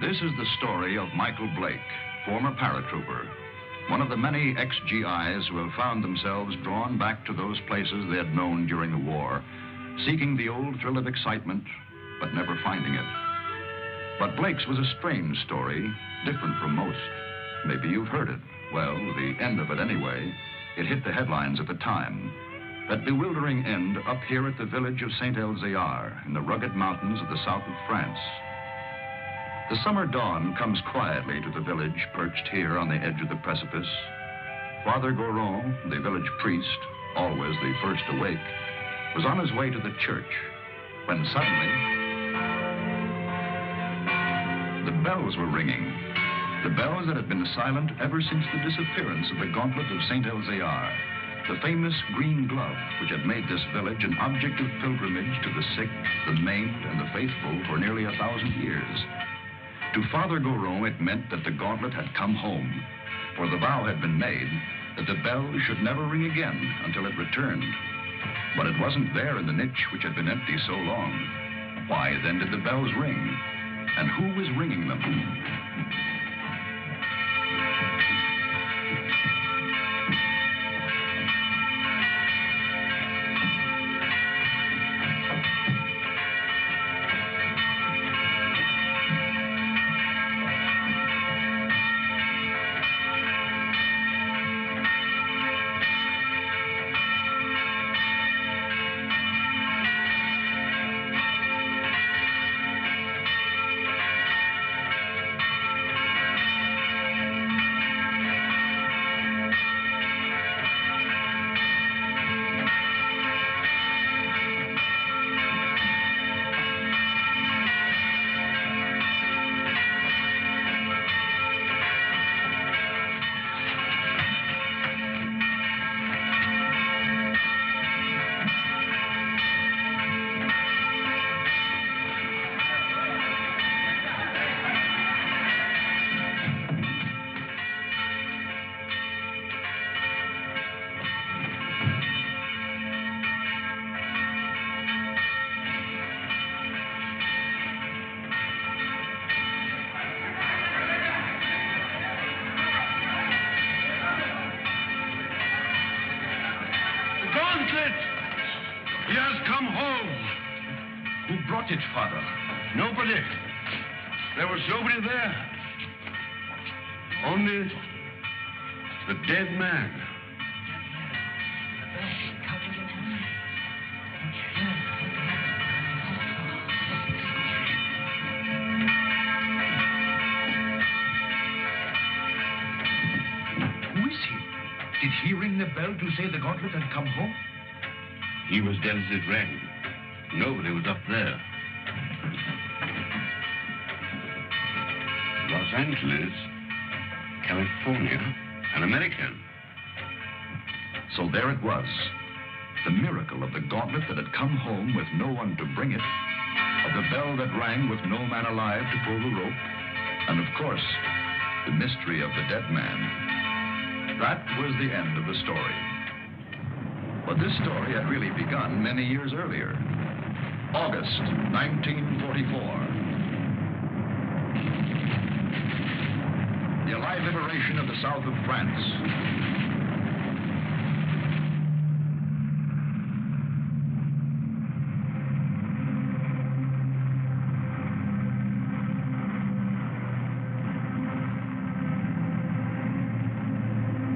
This is the story of Michael Blake, former paratrooper, one of the many ex-GIs who have found themselves drawn back to those places they had known during the war, seeking the old thrill of excitement, but never finding it. But Blake's was a strange story, different from most. Maybe you've heard it. Well, the end of it anyway. It hit the headlines at the time. That bewildering end up here at the village of Saint-Elzéar in the rugged mountains of the south of France. The summer dawn comes quietly to the village perched here on the edge of the precipice. Father Goron, the village priest, always the first awake, was on his way to the church when suddenly the bells were ringing. The bells that had been silent ever since the disappearance of the gauntlet of Saint-Elzéar, the famous green glove which had made this village an object of pilgrimage to the sick, the maimed, and the faithful for nearly 1,000 years. To Father Goron, it meant that the gauntlet had come home, for the vow had been made that the bell should never ring again until it returned. But it wasn't there in the niche which had been empty so long. Why then did the bells ring? And who was ringing them? He has come home. Who brought it, Father? Nobody. There was nobody there. Only the dead man. Who is he? Did he ring the bell to say the gauntlet had come home? He was dead as it rang. Nobody was up there. Los Angeles, California, an American. So there it was. The miracle of the gauntlet that had come home with no one to bring it, of the bell that rang with no man alive to pull the rope, and of course, the mystery of the dead man. That was the end of the story. But this story had really begun many years earlier. August 1944. The Allied liberation of the south of France.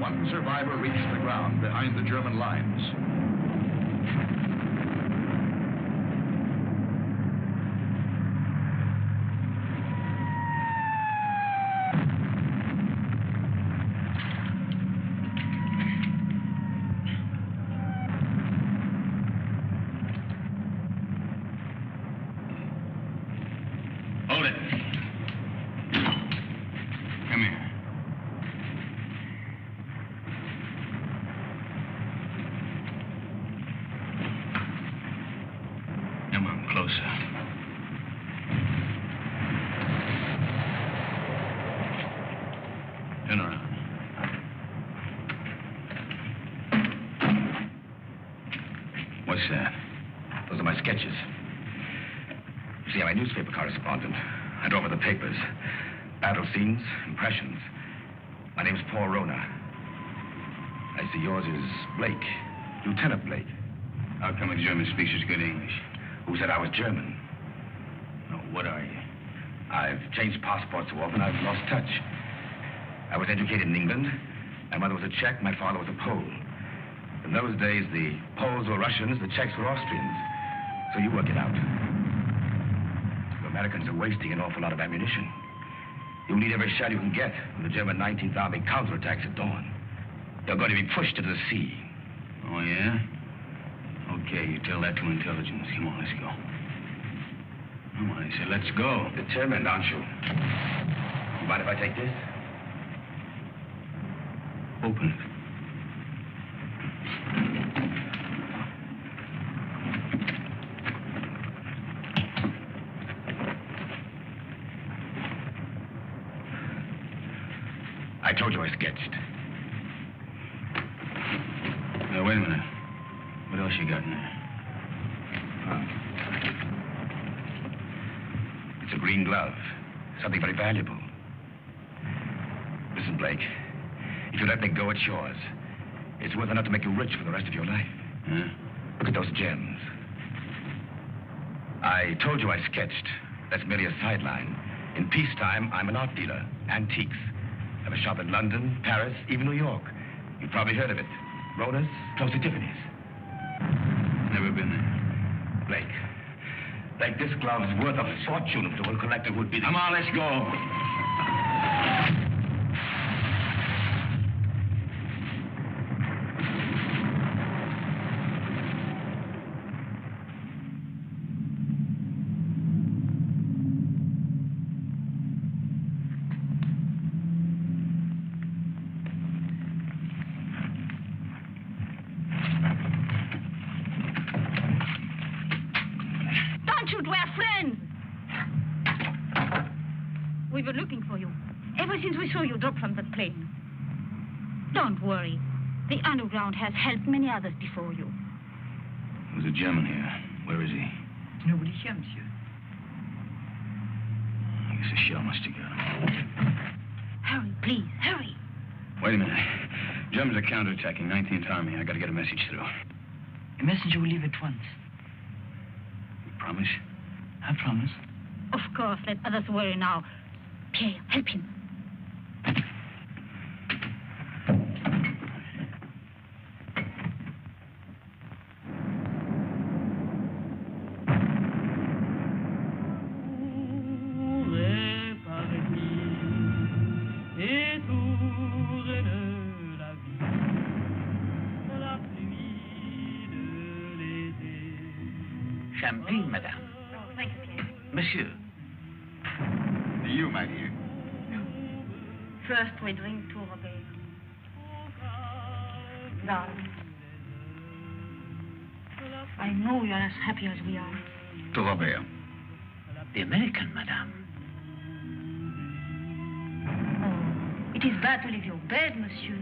One survivor reached the ground behind the German lines. Hold it. Come here. Come on, closer. Turn around. What's that? Those are my sketches. See, I'm a newspaper correspondent. I And over the papers. Battle scenes, impressions. My name's Paul Rona. I see yours is Blake. Lieutenant Blake. How come a German speaks such good English? Who said I was German? No, what are you? I've changed passports so often I've lost touch. I was educated in England. My mother was a Czech, my father was a Pole. In those days, the Poles were Russians, the Czechs were Austrians. So you work it out. The Americans are wasting an awful lot of ammunition. You'll need every shell you can get when the German 19th Army counterattacks at dawn. They're going to be pushed into the sea. Oh, yeah? Okay, you tell that to intelligence. Come on, let's go. Come on, I said, let's go. Determined, aren't you? You mind if I take this? Open it. I told you I sketched. Now, wait a minute. What else you got in there? It's a green glove. Something very valuable. Listen, Blake. If you let me go, it's yours. It's worth enough to make you rich for the rest of your life. Huh? Look at those gems. I told you I sketched. That's merely a sideline. In peacetime, I'm an art dealer. Antiques. I have a shop in London, Paris, even New York. You've probably heard of it. Rona's, close to Tiffany's. Never been there. Blake, this glove is worth a fortune to a collector who'd be... Come on, let's go. We were looking for you. Ever since we saw you drop from that plane. Don't worry. The underground has helped many others before you. There's a German here. Where is he? Nobody here, monsieur. I guess the shell must have got him. Hurry, please, hurry. Wait a minute. Germans are counterattacking 19th Army. I gotta get a message through. A messenger will leave at once. You promise? I promise. Of course, let others worry now. Pierre, help him. Champagne, madame. Oh, thank you, Pierre. Monsieur. You, my dear. First, we drink to Robert. Darling. I know you're as happy as we are. To Robert. The American, madame. Oh, it is bad to leave your bed, monsieur.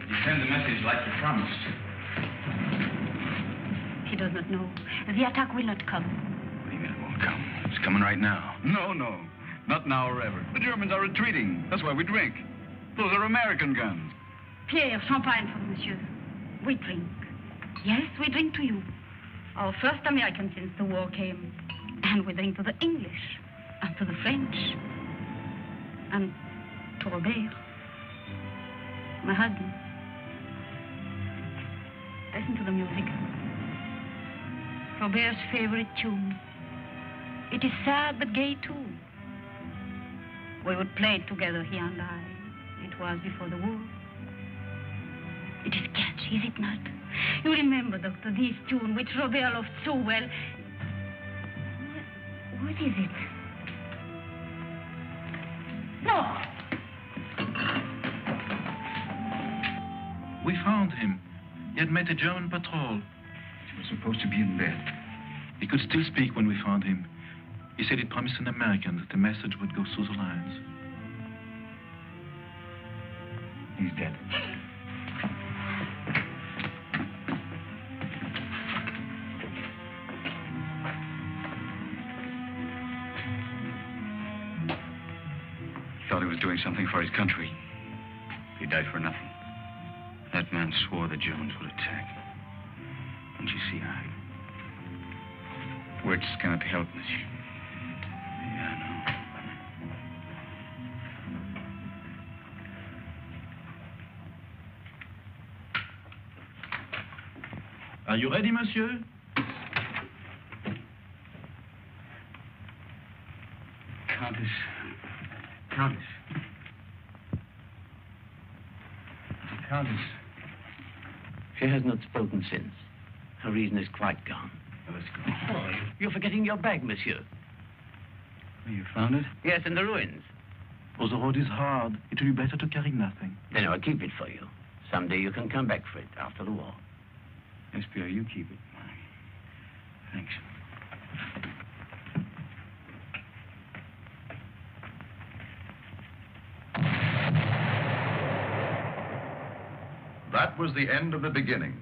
You send the message like you promised. He does not know. The attack will not come. What do you mean it won't come? It's coming right now. No. Not now or ever. The Germans are retreating. That's why we drink. Those are American guns. Pierre, champagne for monsieur. We drink. Yes, we drink to you. Our first American since the war came. And we drink to the English. And to the French. And to Robert. My husband. Listen to the music. Robert's favorite tune. It is sad but gay too. We would play it together, he and I. It was before the war. It is catchy, is it not? You remember, Doctor, this tune which Robert loved so well. What is it? No! We found him. He had met a German patrol. He was supposed to be in bed. He could still speak when we found him. He said he'd promised an American that the message would go through the lines. He's dead. something for his country. He died for nothing. That man swore the Germans would attack. Don't you see, Words cannot help, monsieur. Yeah, I know. Are you ready, monsieur? Countess. She has not spoken since. Her reason is quite gone. Well, let's go. Oh, you're forgetting your bag, monsieur. Oh, you found it? Yes, in the ruins. Oh, the road is hard. It will be better to carry nothing. Then I'll keep it for you. Someday you can come back for it after the war. Yes, Pierre, you keep it. Thanks. That was the end of the beginning.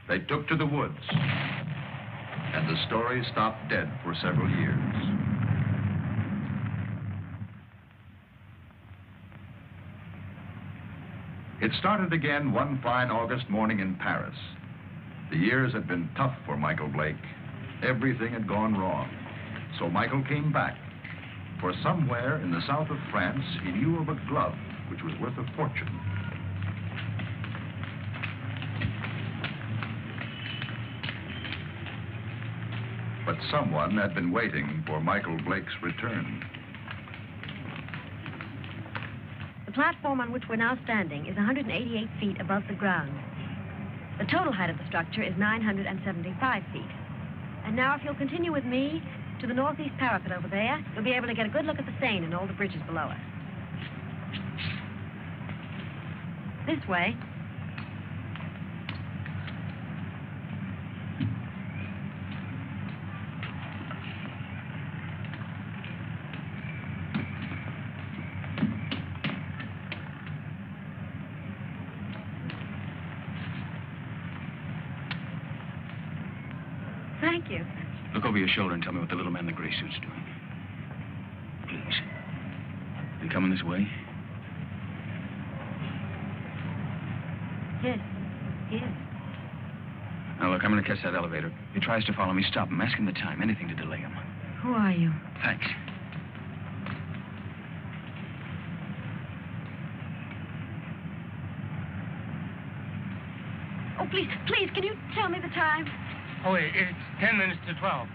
They took to the woods, and the story stopped dead for several years. It started again one fine August morning in Paris. The years had been tough for Michael Blake. Everything had gone wrong. So Michael came back. For somewhere in the south of France, he knew of a glove which was worth a fortune. But someone had been waiting for Michael Blake's return. The platform on which we're now standing is 188 feet above the ground. The total height of the structure is 975 feet. And now, if you'll continue with me to the northeast parapet over there, you'll be able to get a good look at the Seine and all the bridges below us. This way. Thank you. Look over your shoulder and tell me what the little man in the gray suit's doing. Please. Been coming this way? Yes. Yes. Now, look, I'm going to catch that elevator. If he tries to follow me, stop him. Ask him the time. Anything to delay him. Who are you? Thanks. Oh, please, can you tell me the time? Oh, it's 10 minutes to 12.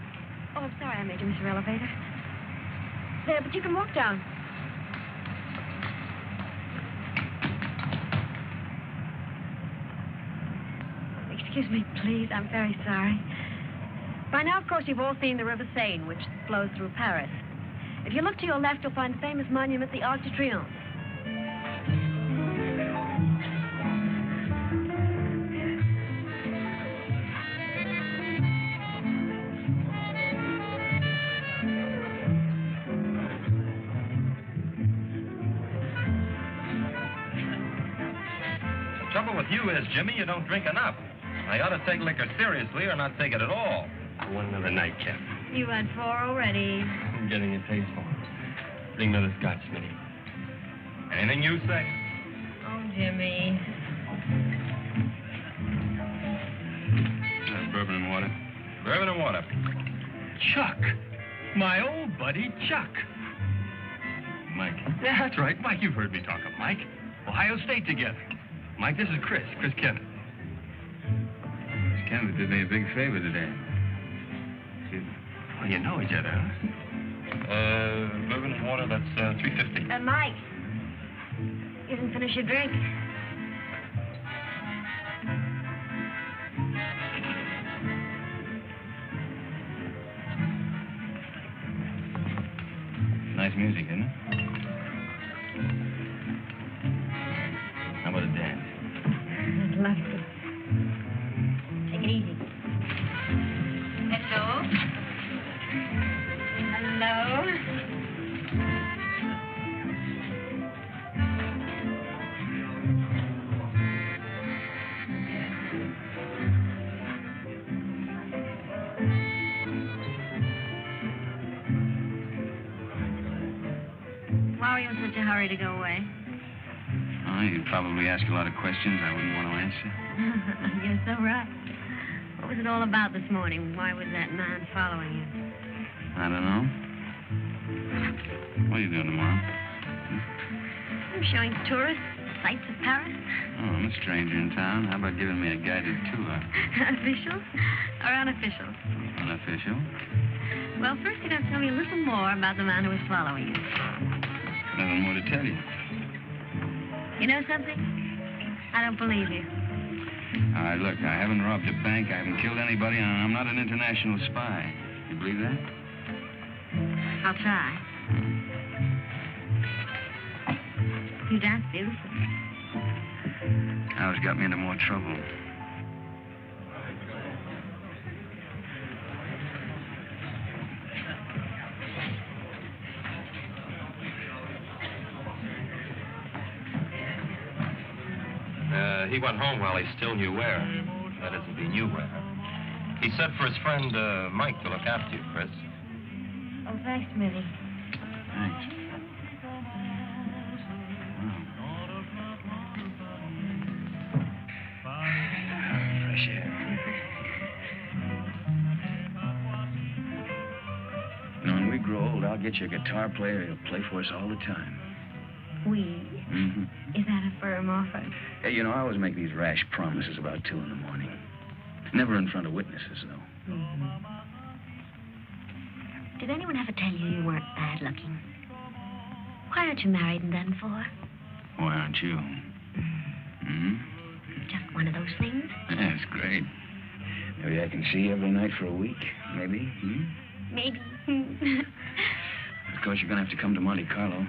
Oh, I'm sorry I made you miss your elevator. There, but you can walk down. Excuse me, please. I'm very sorry. By now, of course, you've all seen the River Seine, which flows through Paris. If you look to your left, you'll find the famous monument, the Arc de Triomphe. Trouble with you is, Jimmy, you don't drink enough. I ought to take liquor seriously or not take it at all. One another night, Cap. You had 4 already. I'm getting a taste for it. Bring another scotch, Smitty. Anything you say. Oh, Jimmy. Bourbon and water. Bourbon and water. Chuck. My old buddy, Chuck. Mike. Yeah, that's right. Mike, you've heard me talk of Mike. Ohio State together. Mike, this is Chris Kennett. Miss Kennedy did me a big favor today. Well, you know each other, huh? Bourbon and water, that's $3.50. And Mike, you didn't finish your drink. Nice music, isn't it? How about a dance? I'd love to. Take it easy. Hello? Hello? Why are you in such a hurry to go away? Oh, you'd probably ask a lot of questions I wouldn't want to answer. You're so right. What was it all about this morning? Why was that man following you? I don't know. What are you doing tomorrow? I'm showing tourists sights of Paris. Oh, I'm a stranger in town. How about giving me a guided tour? Official or unofficial? Unofficial. Well, first you'd have to tell me a little more about the man who was following you. Nothing more to tell you. You know something? I don't believe you. All right, look, I haven't robbed a bank, I haven't killed anybody, and I'm not an international spy. You believe that? I'll try. You dance beautifully. Now it's got me into more trouble. He went home while he still knew where. That is, if he knew where. He said for his friend, Mike, to look after you, Chris. Oh, thanks, Millie. Thanks. Fresh air. You know, when we grow old, I'll get you a guitar player. He'll play for us all the time. We? Mm-hmm. Is that a firm offer? Hey, you know, I always make these rash promises about 2 in the morning. Never in front of witnesses, though. Mm-hmm. Did anyone ever tell you you weren't bad looking? Why aren't you married and done for? Why aren't you? Hmm? Just one of those things? Yeah, it's great. Maybe I can see you every night for a week. Maybe. Hmm? Maybe. Of course, you're going to have to come to Monte Carlo.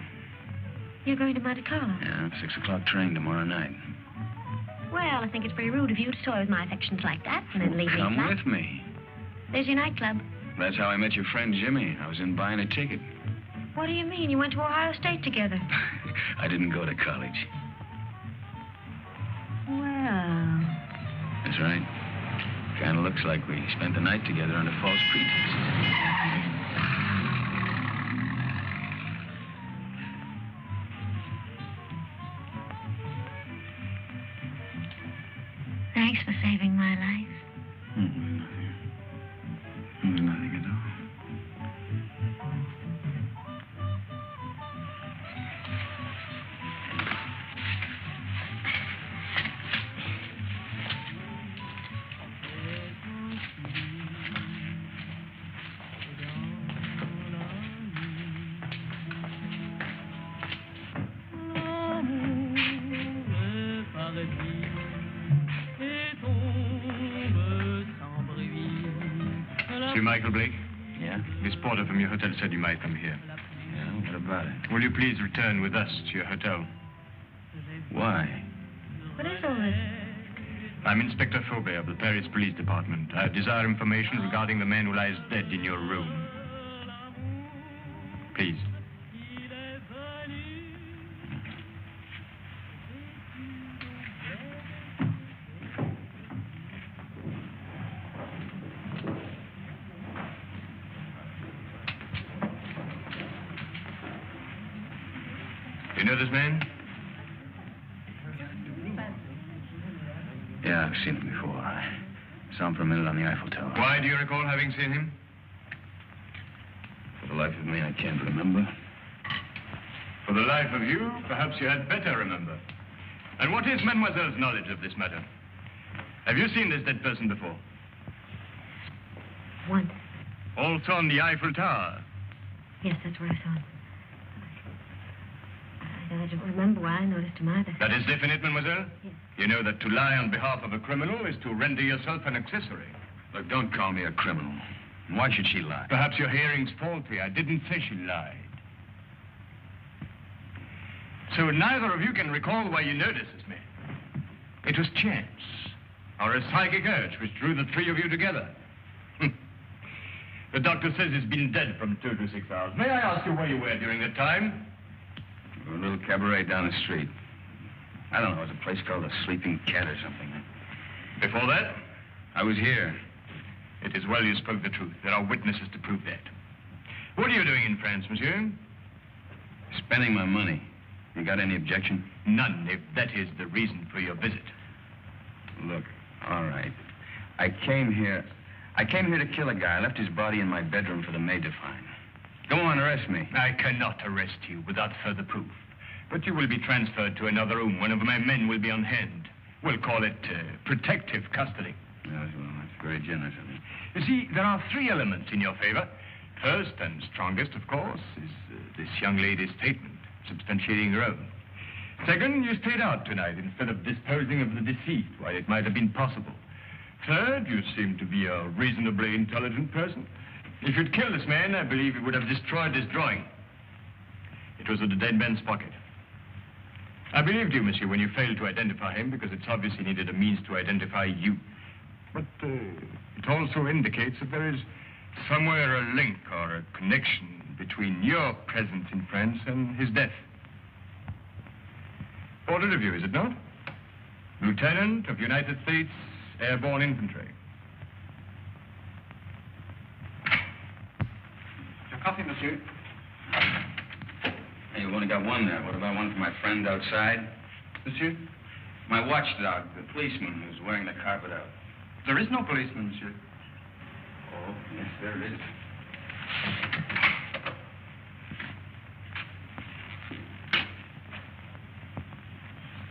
You're going to Monte Carlo? Yeah, 6 o'clock train tomorrow night. Well, I think it's very rude of you to toy with my affections like that and then leave me Come flat. with me. There's your nightclub. That's how I met your friend Jimmy. I was in buying a ticket. What do you mean? You went to Ohio State together. I didn't go to college. Well... That's right. Kind of looks like we spent the night together under false pretenses. Thanks for saving my life. Nothing. Nothing at all. Monsieur Michael Blake? Yeah? Miss Porter from your hotel said you might come here. Yeah, what about it? Will you please return with us to your hotel? Why? What is all this? I'm Inspector Faubert of the Paris Police Department. I desire information regarding the man who lies dead in your room. Please. You know this man? Yeah, I've seen him before. I saw him for a minute on the Eiffel Tower. Why do you recall having seen him? For the life of me, I can't remember. For the life of you, perhaps you had better remember. And what is Mademoiselle's knowledge of this matter? Have you seen this dead person before? Once. Also on the Eiffel Tower. Yes, that's where I saw him. I don't remember why I noticed him either. That is definite, mademoiselle? Yes. You know that to lie on behalf of a criminal is to render yourself an accessory. Look, don't call me a criminal. Why should she lie? Perhaps your hearing's faulty. I didn't say she lied. So neither of you can recall why you noticed this man. It was chance, or a psychic urge which drew the 3 of you together. The doctor says he's been dead from 2 to 6 hours. May I ask you where you were during that time? A little cabaret down the street. I don't know, it was a place called the Sleeping Cat or something. Before that? I was here. It is well you spoke the truth. There are witnesses to prove that. What are you doing in France, monsieur? Spending my money. You got any objection? None, if that is the reason for your visit. Look, all right. I came here to kill a guy. I left his body in my bedroom for the maid to find. Go on, arrest me. I cannot arrest you without further proof. But you will be transferred to another room. One of my men will be on hand. We'll call it protective custody. Yes, well, that's very generous of you. You see, there are three elements in your favor. First and strongest, of course, is this young lady's statement, substantiating her own. Second, you stayed out tonight instead of disposing of the deceased while it might have been possible. Third, you seem to be a reasonably intelligent person. If you'd killed this man, I believe you would have destroyed this drawing. It was in the dead man's pocket. I believed you, monsieur, when you failed to identify him, because it's obvious he needed a means to identify you. But it also indicates that there is somewhere a link or a connection between your presence in France and his death. Ordered of you, is it not? Lieutenant of United States Airborne Infantry. Your coffee, monsieur. Hey, you've only got one there. What about one for my friend outside? Monsieur? My watchdog, the policeman who's wearing the carpet out. There is no policeman, monsieur. Oh, yes, there is.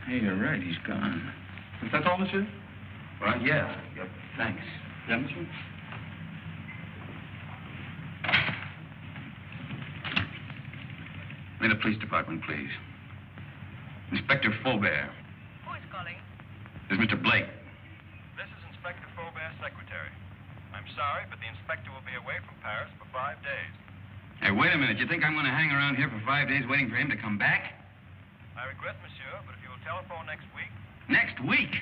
Hey, you're right. He's gone. Is that all, monsieur? Well, yeah. Thanks. Yeah, monsieur? May the police department, please. Inspector Faubert. Who is calling? This is Mr. Blake. This is Inspector Faubert's secretary. I'm sorry, but the inspector will be away from Paris for 5 days. Hey, wait a minute. You think I'm going to hang around here for 5 days waiting for him to come back? I regret, monsieur, but if you will telephone next week... Next week?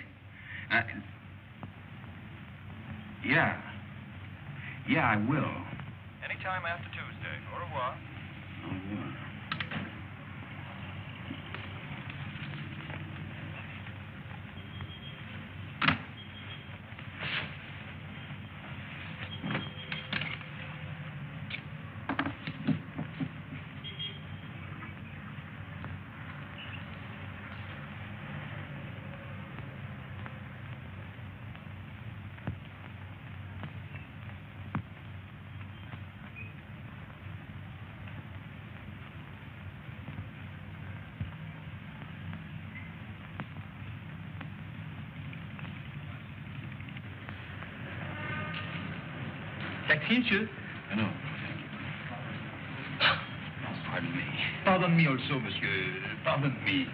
Yeah. Yeah, I will. Anytime after Tuesday. Au revoir. Au revoir. Taxi, monsieur? No. Pardon me. Pardon me also, monsieur. Pardon me.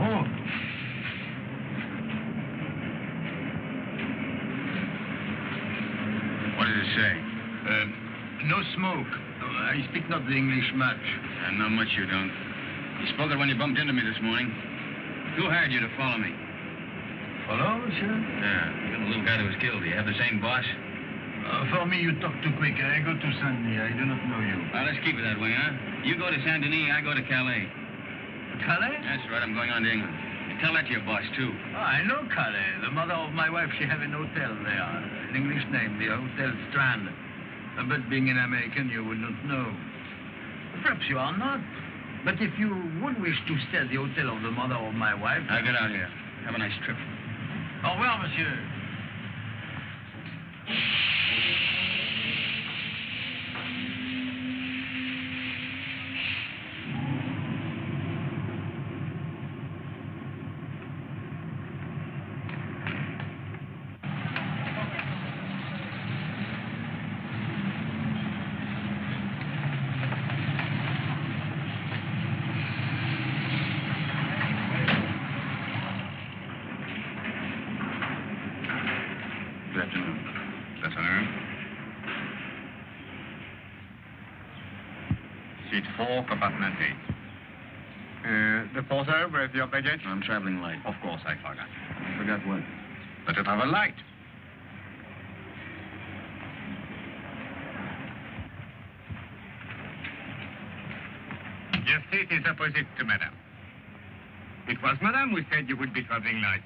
Oh. What does it say? No smoke. I speak not the English much. Not much you don't. You spoke it when you bumped into me this morning. Who hired you to follow me? Follow, monsieur? Yeah, you're the little guy that was killed. Do you have the same boss? For me, you talk too quick. I go to Saint-Denis. I do not know you. Well, let's keep it that way, huh? You go to Saint-Denis, I go to Calais. Calais? That's right, I'm going on to England. You tell that to your boss, too. Oh, I know Calais. The mother of my wife, she have an hotel there. An English name, the Hotel Strand. But being an American, you would not know. Perhaps you are not. But if you would wish to stay at the hotel of the mother of my wife... I'll get out here. Have a nice trip. Au revoir, monsieur. Good afternoon. Good afternoon. Seat 4, compartment 8. The porter, where's your baggage? I'm traveling light. Of course, I forgot. You forgot what? But you travel light. Your seat is opposite to Madame. It was Madame who said you would be traveling light.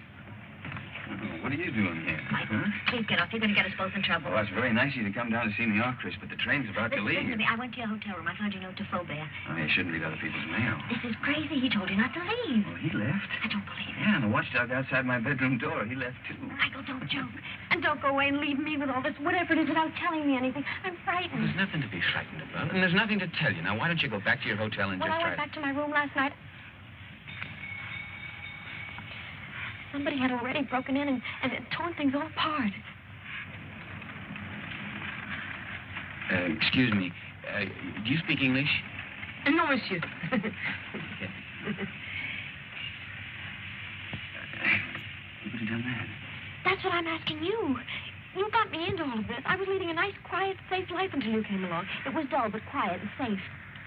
What are you doing here? Michael, please get off. You're going to get us both in trouble. Well, that's very nice of you to come down to see me off, Chris, but the train's about to Listen leave. to me. I went to your hotel room. I found your note to Faubert. Oh, you shouldn't read other people's mail. This is crazy. He told you not to leave. Well, he left. I don't believe it. Yeah, and the watchdog outside my bedroom door, he left, too. Michael, don't joke. And don't go away and leave me with all this, whatever it is, without telling me anything. I'm frightened. There's nothing to be frightened about, and there's nothing to tell you. Now, why don't you go back to your hotel and When just I went try back to my room last night, somebody had already broken in and had torn things all apart. Excuse me. Do you speak English? No, monsieur. Who would have done that? That's what I'm asking you. You got me into all of this. I was leading a nice, quiet, safe life until you came along. It was dull, but quiet and safe.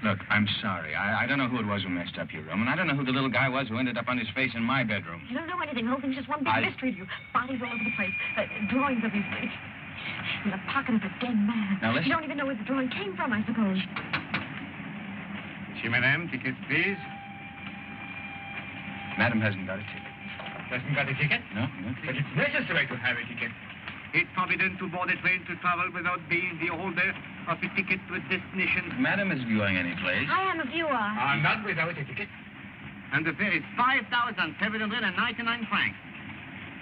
Look, I'm sorry. I don't know who it was who messed up your room, and I don't know who the little guy was who ended up on his face in my bedroom. You don't know anything. The whole thing's just one big mystery to you. Bodies all over the place. Drawings of his face. In the pocket of a dead man. Now, listen. You don't even know where the drawing came from, I suppose. Monsieur, Madame, ticket, please. Madam hasn't got a ticket. Hasn't got a ticket? No ticket. But it's necessary to have a ticket. It's forbidden to board a train to travel without being the holder of a ticket to a destination. Madam isn't going anyplace. I am if you are. Not without a ticket. And the fare is 5,799 francs.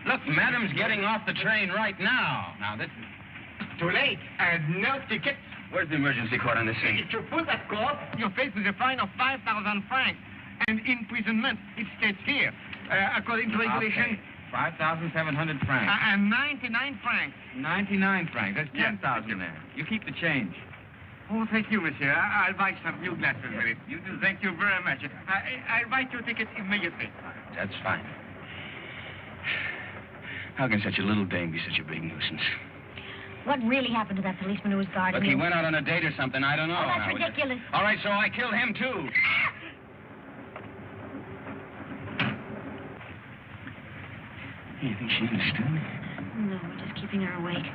Look, Madam's getting off the train right now. Now, this... Too late. And no ticket. Where's the emergency cord on the scene? If you pull that cord, you're faced with a fine of 5,000 francs. And imprisonment. It states here, according to regulation... Okay. 5,700 francs. And 99 francs. 99 francs. That's 10,000 Yes, there. You keep the change. Oh, thank you, monsieur. I'll buy some new glasses with it. You do. Thank you very much. I'll write your ticket immediately. That's fine. How can such a little dame be such a big nuisance? What really happened to that policeman who was guarding Look, you? he went out on a date or something. I don't know. Oh, that's Now, ridiculous. All right, so I killed him, too. You think she understood? No, we're just keeping her awake.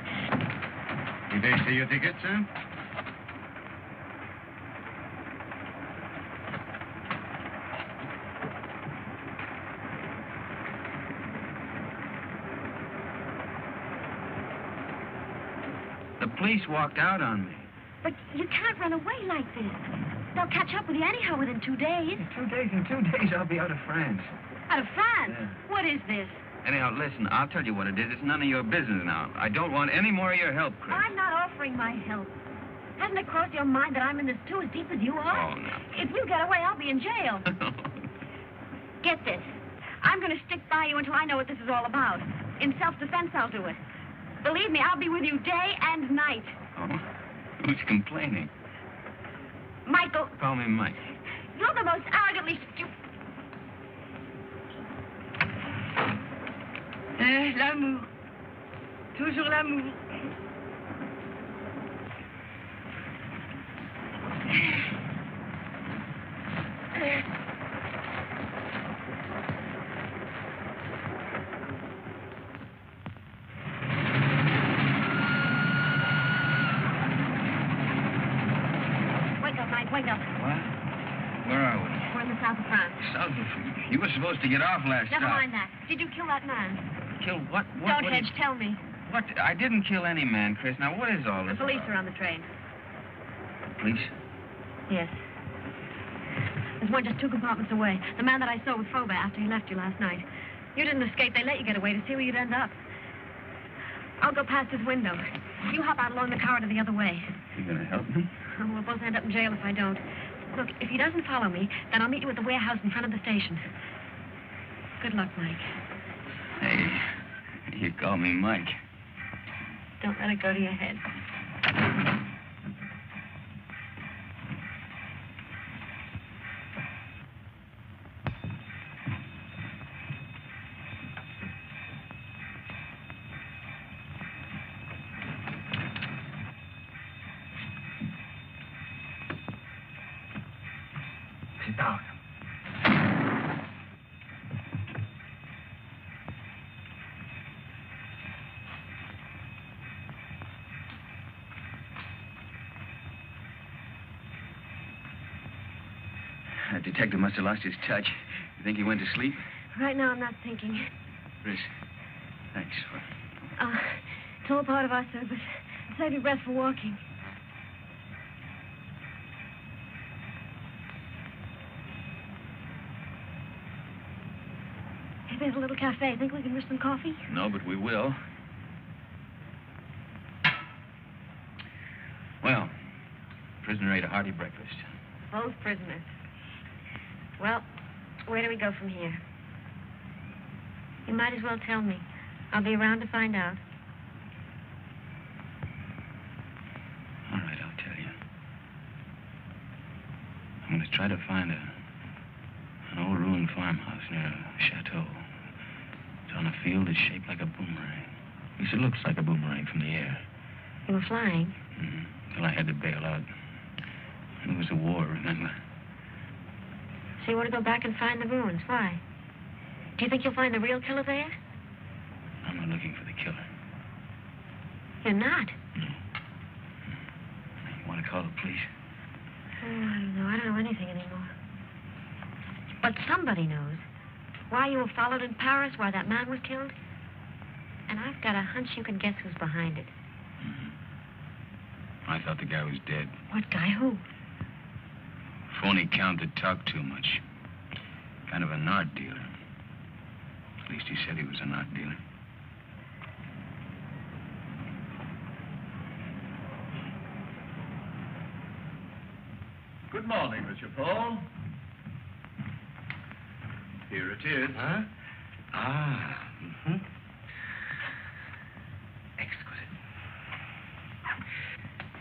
Did they see your ticket, sir? The police walked out on me. But you can't run away like this. They'll catch up with you anyhow within 2 days. In 2 days, I'll be out of France. Out of France? Yeah. What is this? Anyhow, listen, I'll tell you what it is. It's none of your business now. I don't want any more of your help, Chris. I'm not offering my help. Hasn't it crossed your mind that I'm in this too, as deep as you are? Oh, no. If you get away, I'll be in jail. Get this. I'm going to stick by you until I know what this is all about. In self-defense, I'll do it. Believe me, I'll be with you day and night. Oh, who's complaining? Michael, Call me Mike. you're the most arrogantly L'amour. Toujours l'amour. Wake up, Mike, wake up. What? Where are we? We're in the south of France. South of... You were supposed to get off last Never stop. mind that. Did you kill that man? Kill what? Don't hedge, tell me. What? I didn't kill any man, Chris. Now, what is all The this police about? are on the train. Police? Yes. There's one just 2 compartments away. The man that I saw with Fauvet after he left you last night. You didn't escape. They let you get away to see where you'd end up. I'll go past his window. You hop out along the corridor the other way. You gonna help me? Oh, we'll both end up in jail if I don't. Look, if he doesn't follow me, then I'll meet you at the warehouse in front of the station. Good luck, Mike. Hey, you call me Mike. Don't let it go to your head. Sit down. That detective must have lost his touch. You think he went to sleep? Right now, I'm not thinking. Chris, thanks for... It's all part of our service. Save your breath for walking. Hey, there's a little cafe. Think we can risk some coffee? No, but we will. Well, prisoner ate a hearty breakfast. Both prisoners. Well, where do we go from here? You might as well tell me. I'll be around to find out. All right, I'll tell you. I'm going to try to find an old ruined farmhouse near a chateau. It's on a field that's shaped like a boomerang. At least it looks like a boomerang from the air. You were flying? Till I had to bail out. It was a war, remember? So you want to go back and find the ruins. Why? Do you think you'll find the real killer there? I'm not looking for the killer. You're not? No. You want to call the police? Oh, I don't know. I don't know anything anymore. But somebody knows. Why you were followed in Paris, why that man was killed. And I've got a hunch you can guess who's behind it. I thought the guy was dead. What guy? Who? Phony count that talked too much. Kind of an art dealer. At least he said he was an art dealer. Good morning, Monsieur Paul. Here it is. Huh? Ah. Mm-hmm. Exquisite.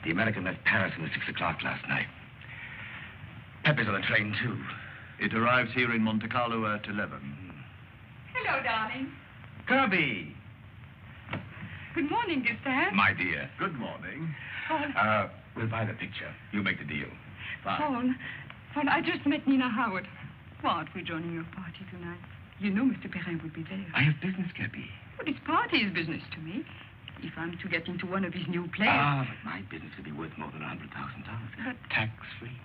The American left Paris at 6 o'clock last night. Pepe's on the train, too. It arrives here in Monte Carlo at 11. Hello, darling. Kirby! Good morning, Gustave. My dear. Good morning. Paul, We'll buy the picture. You make the deal. Fine. Paul, I just met Nina Howard. Why aren't we joining your party tonight? You know Mr. Perrin will be there. I have business, Kirby. Well, his party is business to me. If I'm to get into one of his new plays. Ah, but my business could be worth more than $100,000. But- Tax-free.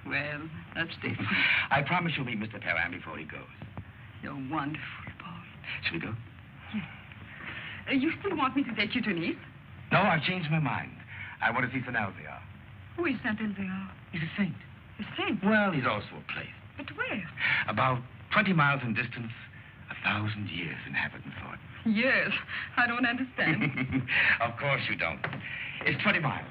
Well, that's different. I promise you'll meet Mr. Perrin before he goes. You're wonderful, Paul. Shall we go? You still want me to take you to Nice? No, I've changed my mind. I want to see Saint Elzéar. Who is Saint Elzéar? He's a saint. A saint? Well, he's also a place. But where? About 20 miles in distance, 1,000 years in Haverton thought. Yes, I don't understand. Of course you don't. It's 20 miles.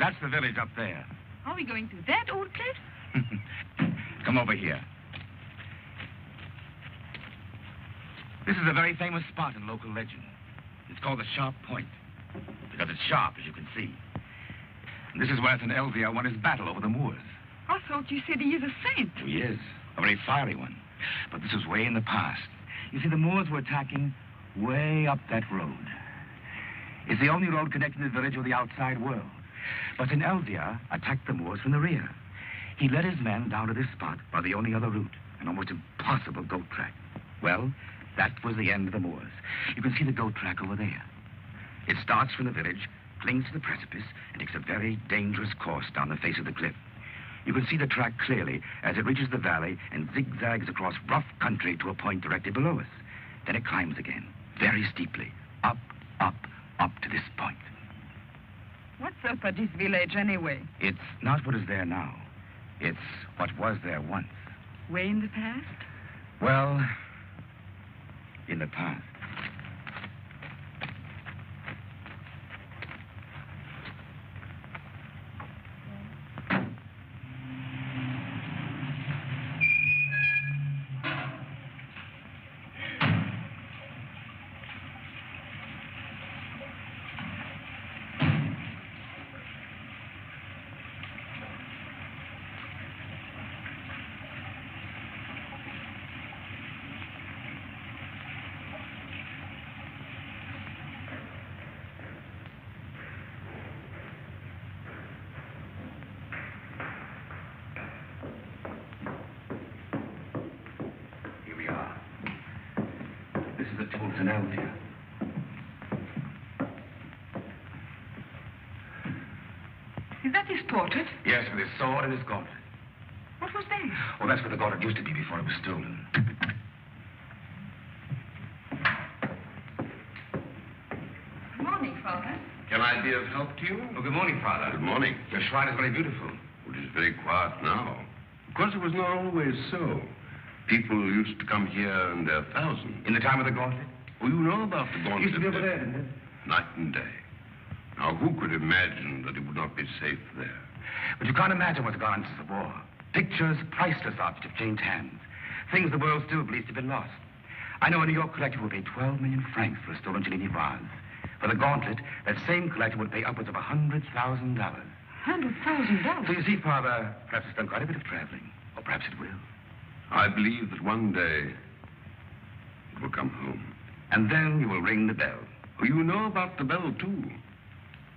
That's the village up there. Are we going to that old place? Come over here. This is a very famous spot in local legend. It's called the Sharp Point, because it's sharp, as you can see. And this is where St. Elzevir won his battle over the Moors. I thought you said he is a saint. He is, a very fiery one. But this was way in the past. You see, the Moors were attacking way up that road. It's the only road connecting the village with the outside world. But St. Elzevir attacked the Moors from the rear. He led his men down to this spot by the only other route, an almost impossible goat track. Well, that was the end of the Moors. You can see the goat track over there. It starts from the village, clings to the precipice, and takes a very dangerous course down the face of the cliff. You can see the track clearly as it reaches the valley and zigzags across rough country to a point directly below us. Then it climbs again, very steeply, up, up, up to this point. What's up at this village anyway? It's not what is there now. It's what was there once. Way in the past? Well, in the past. St. Elzevir. Is that his portrait? Yes, with his sword and his gauntlet. What was that? Well, that's where the gauntlet used to be before it was stolen. Good morning, Father. Can I be of help to you? Oh, good morning, Father. Good morning. Your shrine is very beautiful. It is very quiet now. Of course, it was not always so. People used to come here in their thousands. In the time of the gauntlet? Oh, you know about the gauntlet. Used to be over there, didn't it? Night and day. Now, who could imagine that it would not be safe there? But you can't imagine what's gone on since the war. Pictures, priceless objects have changed hands. Things the world still believes to have been lost. I know a New York collector will pay 12 million francs for a stolen Cellini vase. For the gauntlet, that same collector would pay upwards of $100,000. $100,000? So you see, Father, perhaps it's done quite a bit of traveling. Or perhaps it will. I believe that one day it will come home. And then you will ring the bell. Oh, you know about the bell, too.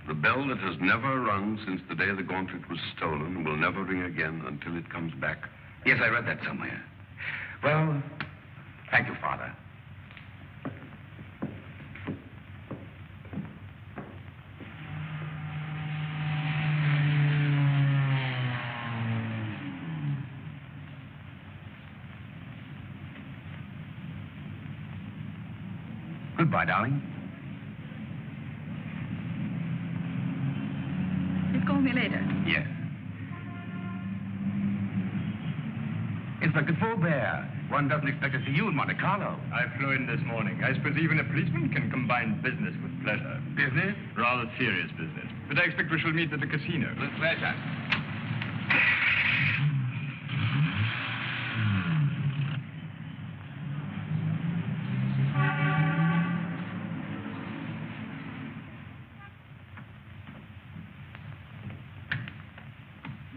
The bell that has never rung since the day the gauntlet was stolen will never ring again until it comes back. Yes, I read that somewhere. Well, thank you, Father. Goodbye, darling. You'll call me later. Yes. Inspector Faubert, one doesn't expect to see you in Monte Carlo. I flew in this morning. I suppose even a policeman can combine business with pleasure. Business? Rather serious business. But I expect we shall meet at the casino. With pleasure.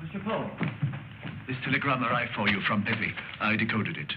Mr. Paul, this telegram arrived for you from Pepe. I decoded it.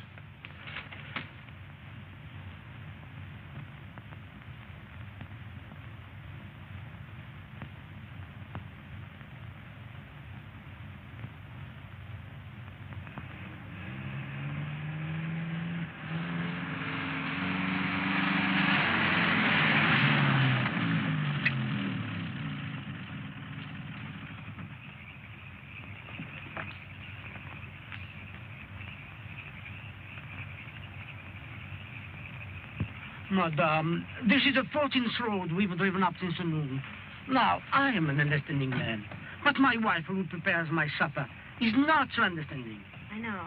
Madame, this is the 14th road we've driven up since noon. Now, I am an understanding man, but my wife, who prepares my supper, is not so understanding. I know.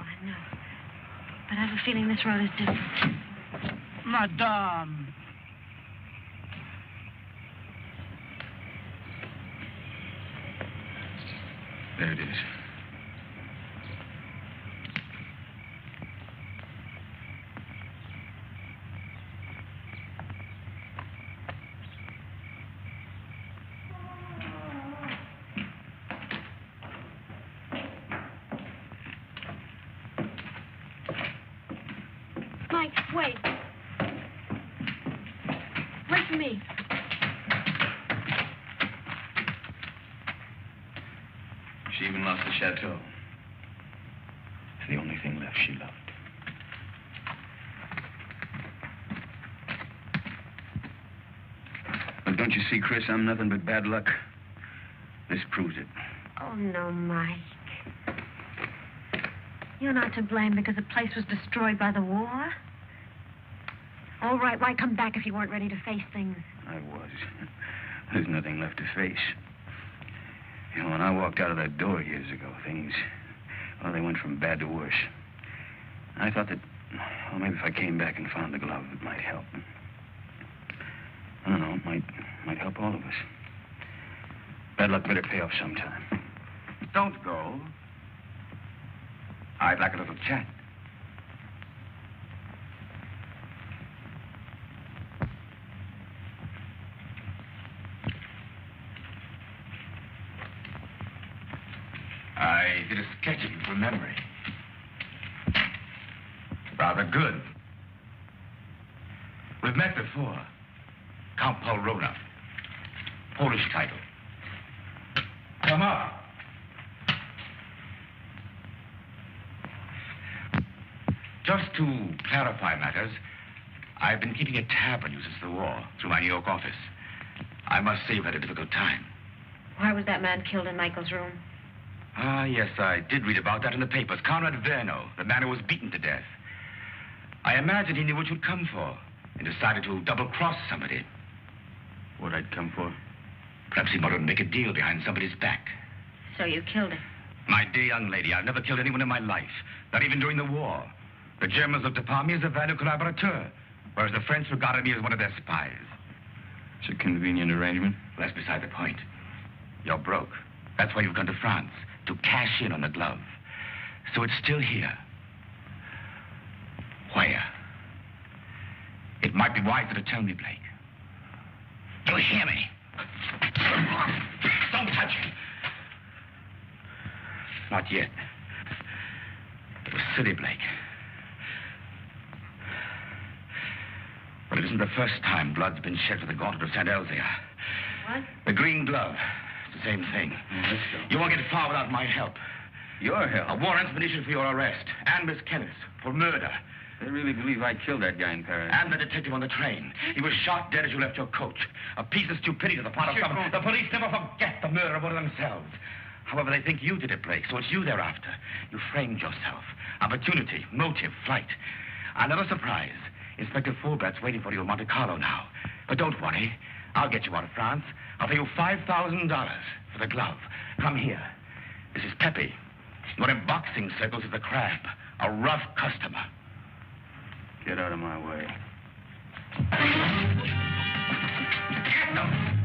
But I have a feeling this road is different. Madame. There it is. Mike, wait. Wait for me. She even lost the chateau. It's the only thing left she loved. But don't you see, Chris, I'm nothing but bad luck. This proves it. Oh, no, Mike. You're not to blame because the place was destroyed by the war. All right, why come back if you weren't ready to face things? I was. There's nothing left to face. You know, when I walked out of that door years ago, things, well, they went from bad to worse. I thought that, well, maybe if I came back and found the glove, it might help. I don't know, it might help all of us. Bad luck better pay off sometime. Don't go. I'd like a little chat. I did a sketching from memory. Rather good. We've met before. Count Paul Rona. Polish title. Come up. Just to clarify matters, I've been keeping a tab on you since the war through my New York office. I must say you've had a difficult time. Why was that man killed in Michael's room? Ah, yes, I did read about that in the papers. Conrad Verno, the man who was beaten to death. I imagined he knew what you'd come for and decided to double-cross somebody. What I'd come for? Perhaps he wanted to make a deal behind somebody's back. So you killed him? My dear young lady, I've never killed anyone in my life, not even during the war. The Germans looked upon me as a valued collaborateur, whereas the French regarded me as one of their spies. It's a convenient arrangement. That's beside the point. You're broke. That's why you've gone to France, to cash in on the glove. So it's still here. Where? It might be wiser to tell me, Blake. Do you hear me? Don't touch it. Not yet. It was silly, Blake. But it isn't the first time blood's been shed for the gauntlet of St. Elzea. What? The green glove. It's the same thing. Let's go. You won't get far without my help. Your help? A warrant's been issued for your arrest. And Miss Kenneth for murder. They really believe I killed that guy in Paris. And the detective on the train. He was shot dead as you left your coach. A piece of stupidity to the part of some... The police never forget the murder of one of themselves. However, they think you did it, Blake, so it's you they're after. You framed yourself. Opportunity, motive, flight. Another surprise. Inspector Fulbert's waiting for you in Monte Carlo now. But don't worry. I'll get you out of France. I'll pay you $5,000 for the glove. Come here. This is Pepe. Known in boxing circles as the Crab. A rough customer. Get out of my way. Get them!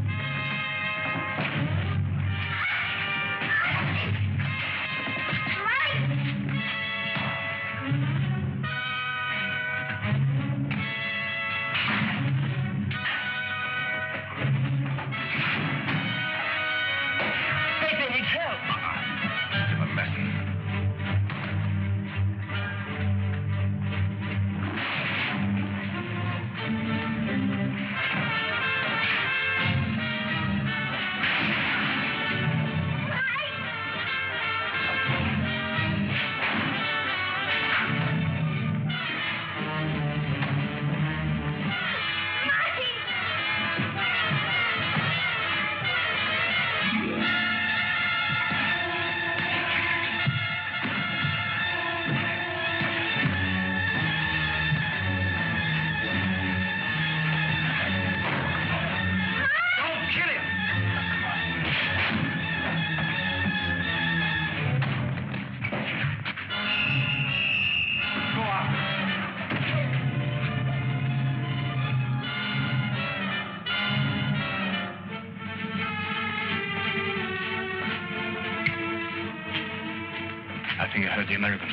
think I heard the American.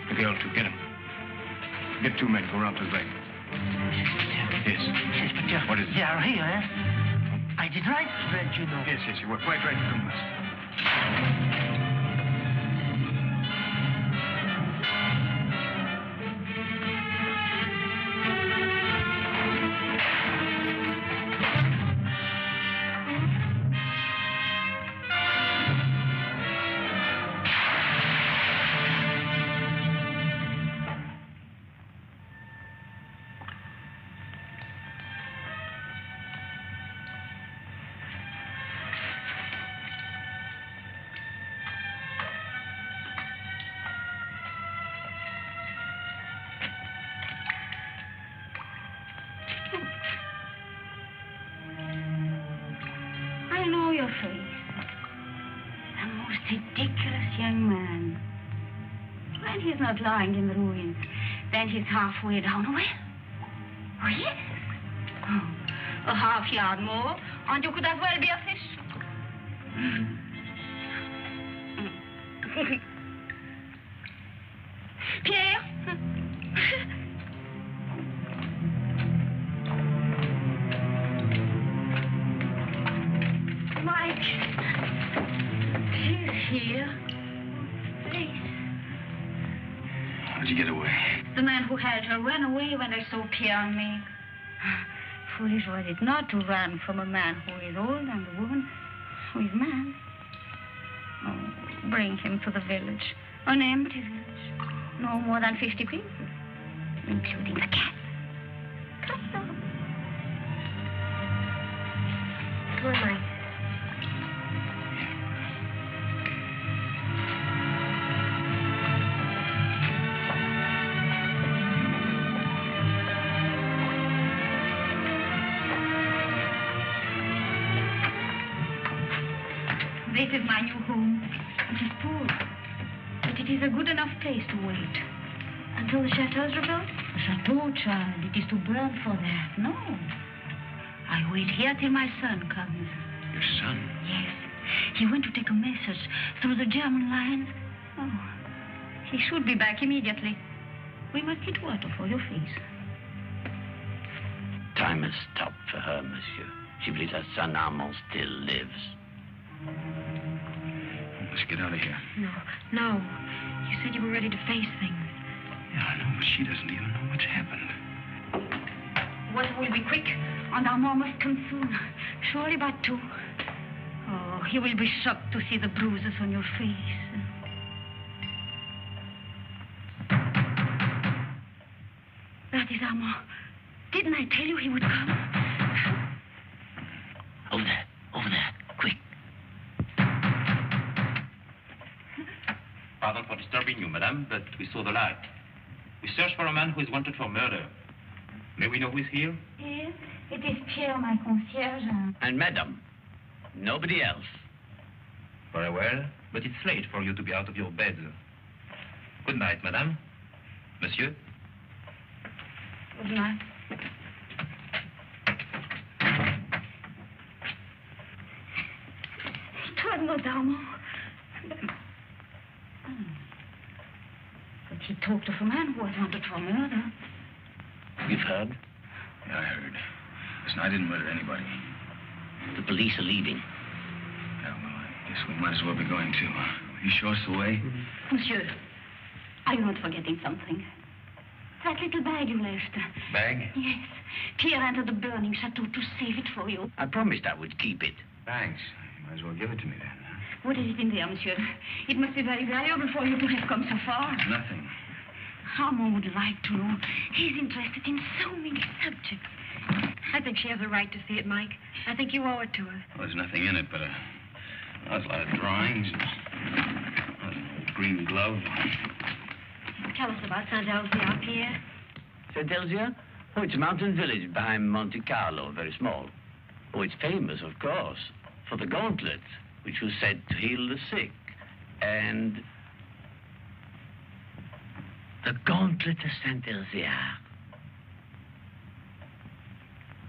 The girl, too. Get him. Get 2 men. Go around to the bank. Yes. Inspector. What is it? They are here, eh? I did right, Fred, you know. Yes, you were quite right to come with us. I know your face. A most ridiculous young man. When he's not lying in the ruins, then he's halfway down a well. Oh, yes. Oh, a half yard more, and you could as well be a fish. Pierre? Mike. He's here. Please. How'd you get away? The man who held her ran away when they saw Pierre and me. Foolish was it not to run from a man who is old and a woman who is mad. Oh, bring him to the village. An empty village. No more than 50 people, including the cat. Come on. Come on, Mike. This is my new home. It is poor, but it is a good enough place to wait. Until the chateau is rebuilt? The chateau, child, it is to burn for that. No. I wait here till my son comes. Your son? Yes. He went to take a message through the German lines. Oh, he should be back immediately. We must get water for your face. Time has stopped for her, monsieur. She believes her son Armand still lives. Let's get out of here. No. You said you were ready to face things. Yeah, I know, but she doesn't even know what's happened. Water will be quick, and Armand must come soon. Surely by 2. Oh, he will be shocked to see the bruises on your face. That is Armand. Didn't I tell you he would come? Over there. Quick. Pardon for disturbing you, madame, but we saw the light. We search for a man who is wanted for murder. May we know who is here? Yes, it is Pierre, my concierge. And madame, nobody else. Very well, but it's late for you to be out of your bed. Good night, madame. Monsieur? Good night. It was not Armand. But he talked of a man who was wanted for murder. You've heard? Yeah, I heard. Listen, I didn't murder anybody. The police are leaving. Yeah, well, I guess we might as well be going too. Will you show us the way? Monsieur, are you not forgetting something? That little bag you left. Bag? Yes. Pierre entered the burning chateau to save it for you. I promised I would keep it. Thanks. You might as well give it to me then. What is it in there, monsieur? It must be very valuable for you to have come so far. Nothing. Armand would like to know. He's interested in so many subjects. I think she has a right to see it, Mike. I think you owe it to her. Well, there's nothing in it but a lot of drawings, a green glove. Tell us about Saint-Elzéar, Pierre. Saint-Elzéar? Oh, it's a mountain village behind Monte Carlo, very small. Oh, it's famous, of course, for the gauntlet, which was said to heal the sick. And the gauntlet of Saint-Elzéar.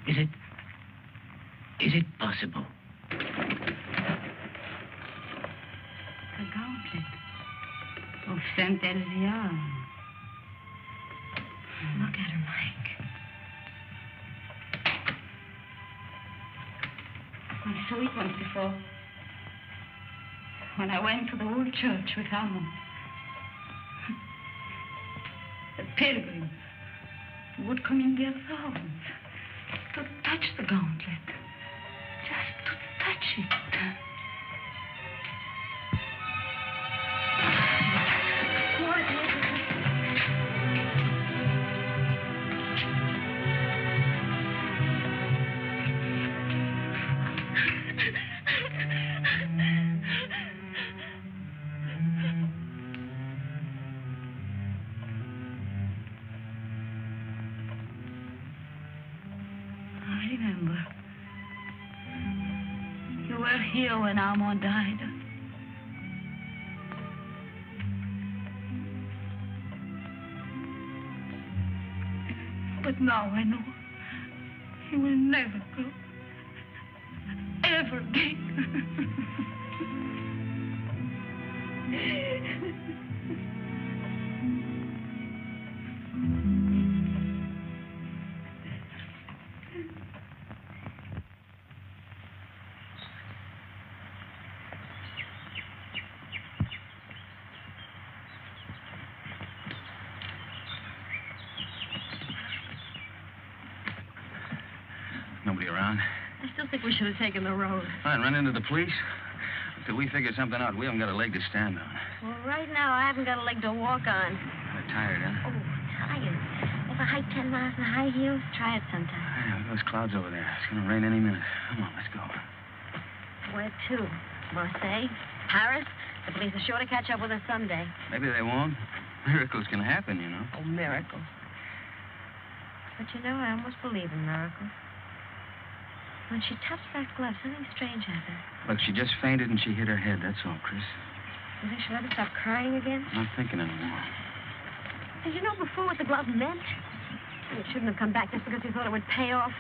Is it possible? The gauntlet. Of Saint Elzia. Look at her, Mike. I saw it once before. When I went to the old church with Armand. The pilgrims would come in their thousands to touch the gauntlet. Just to touch it. Here when Armand died. But now I know he will never go. Ever again. Nobody around? I still think we should have taken the road. Fine, run into the police. Until we figure something out, we haven't got a leg to stand on. Well, right now, I haven't got a leg to walk on. Kind of tired, huh? Oh, tired. If I hike 10 miles in high heels, try it sometime. Yeah, look at those clouds over there. It's going to rain any minute. Come on, let's go. Where to? Marseille? Paris? The police are sure to catch up with us someday. Maybe they won't. Miracles can happen, you know. Oh, miracles. But you know, I almost believe in miracles. When she touched that glove, something strange happened. Look, she just fainted and she hit her head. That's all, Chris. You think she'll ever stop crying again? I'm not thinking anymore. Did you know before what the glove meant? It shouldn't have come back just because you thought it would pay off.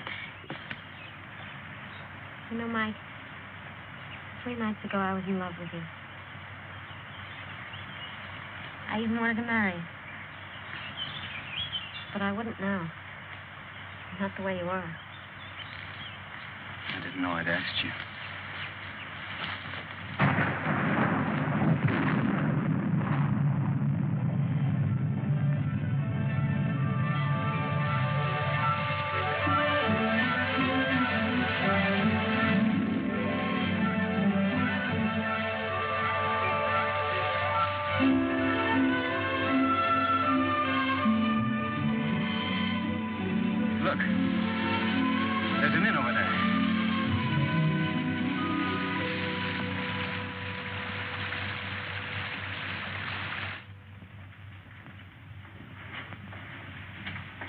You know, Mike, 3 nights ago I was in love with you. I even wanted to marry you. But I wouldn't now. Not the way you are. I didn't know I'd asked you. Look. There's an inn over there.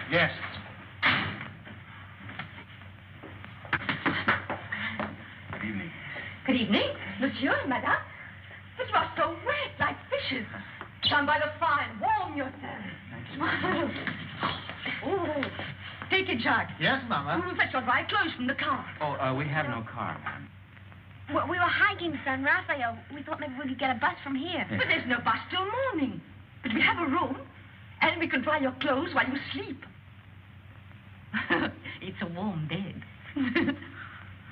Yes. Good evening. Good evening, monsieur and madame. But you are so wet, like fishes. Stand by the fire and warm yourselves. Oh, take it, Jacques. Yes, Mama. We will fetch your dry clothes from the car. Oh, we have no car, ma'am. Well, we were hiking San Rafael. We thought maybe we could get a bus from here. Yeah. But there's no bus till morning. But we have a room, and we can dry your clothes while you sleep. It's a warm bed.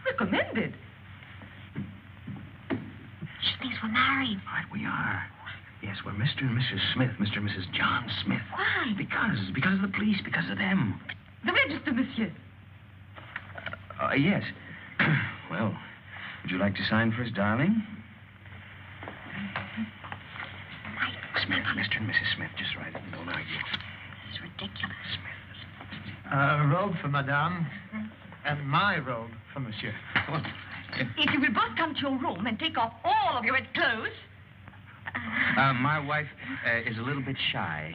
Recommended. She thinks we're married. Right, we are. Yes, we're Mr. and Mrs. Smith, Mr. and Mrs. John Smith. Why? Because of the police, because of them. The register, monsieur. Yes. Well, would you like to sign for us, darling? Smith, Mr. and Mrs. Smith, just write it and don't argue. This is ridiculous. Smith. A robe for Madame, and my robe for Monsieur. If you will both come to your room and take off all of your wet clothes. My wife is a little bit shy.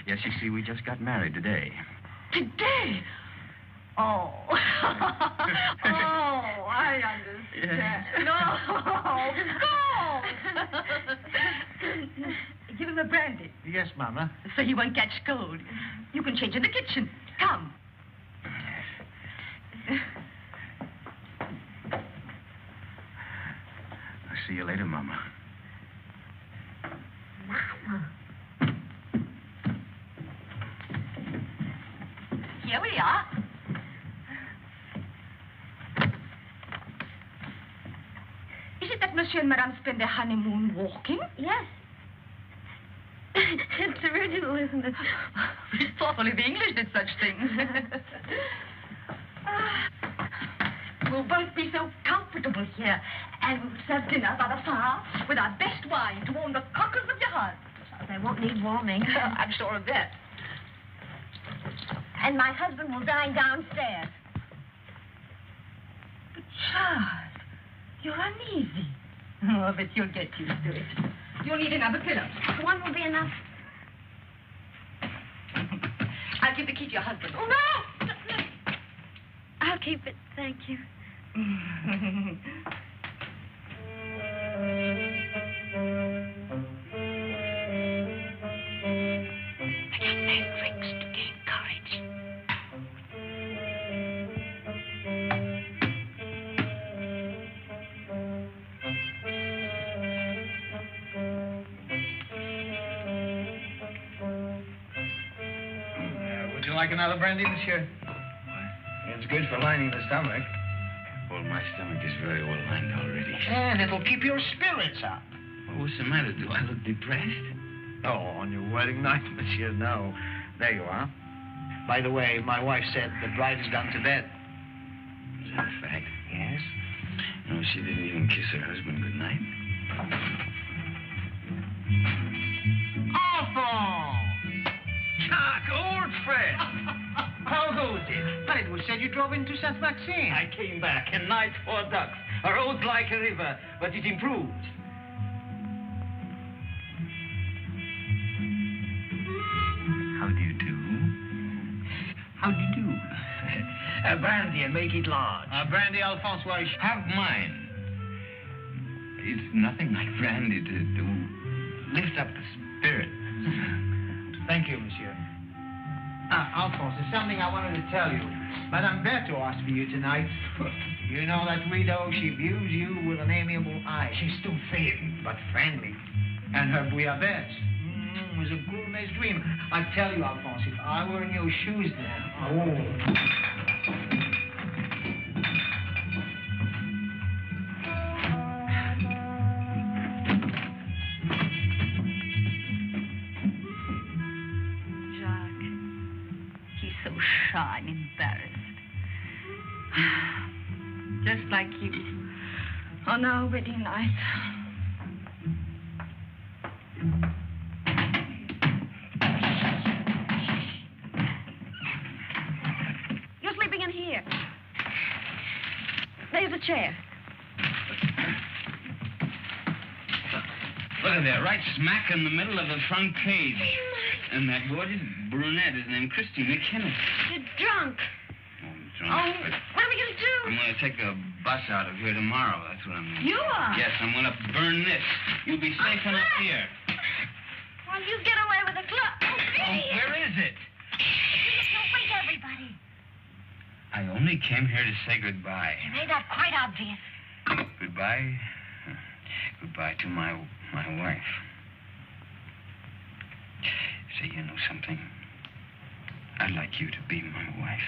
Yes, you see, we just got married today. Today? Oh. Oh, I understand. No. Go. Give him a brandy. Yes, Mama. So he won't catch cold. You can change in the kitchen. Come. I'll see you later, Mama. Mama. Here we are. Is it that Monsieur and Madame spend their honeymoon walking? Yes. It's original, isn't it? We thought only the English did such things. We'll both be so comfortable here. And we'll serve dinner by the fire with our best wine to warm the cockles of your heart. They won't need warming. I'm sure of that. And my husband will dine downstairs. But Charles, you're uneasy. Oh, but you'll get used to it. You'll need another pillow. One will be enough. I'll give the key to your husband. Oh, no! I'll keep it, thank you. Would you like another brandy, monsieur? It's good for lining the stomach. Well, my stomach is very well lined already. And it'll keep your spirits up. Well, what's the matter? Do I look depressed? Oh, on your wedding night, monsieur, no. There you are. By the way, my wife said the bride has gone to bed. Is that a fact? Yes. No, she didn't even kiss her husband goodnight. Alphonse! Chuck, old friend! How goes it? But it was said you drove into Saint Maxime. I came back, and night for ducks. A road like a river, but it improved. How do you do? How do you do? Brandy and make it large. Brandy, Alphonse, why? Have mine. It's nothing like brandy to lift up the spirit. Thank you, monsieur. Alphonse, there's something I wanted to tell you. Madame Berthaud asked for you tonight. You know that widow, she views you with an amiable eye. She's too thin, but friendly. And her bouillabaisse was a gourmet's dream. I tell you, Alphonse, if I were in your shoes then... Shy and embarrassed. Just like you on our wedding night. You're sleeping in here. There's a chair. Look at that, right smack in the middle of the front page. And that gorgeous brunette is named Christine McKinnon. You're drunk. I'm drunk. Oh, what are we going to do? I'm going to take a bus out of here tomorrow. That's what I'm going to do. You are? Yes, I'm going to burn this. You'll be safe enough here. Well, you get away with a glove. Oh, where is it? Don't wake everybody. I only came here to say goodbye. You made that quite obvious. Goodbye? Goodbye to my wife. Say, you know something? I'd like you to be my wife.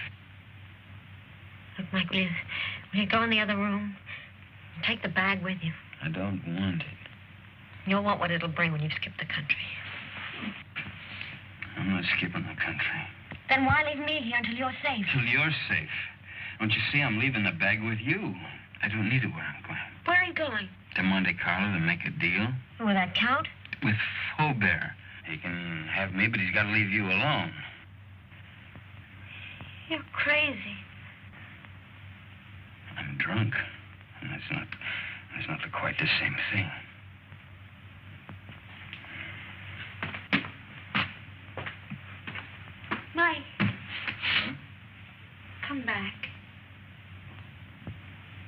Look, Mike, will you go in the other room? Take the bag with you. I don't want it. You'll want what it'll bring when you've skipped the country. I'm not skipping the country. Then why leave me here until you're safe? Till you're safe. Don't you see I'm leaving the bag with you? I don't need it where I'm going. Where are you going? To Monte Carlo to make a deal. Will that count? With Faubert. He can have me, but he's got to leave you alone. You're crazy. I'm drunk. And that's not quite the same thing. Mike. Come back.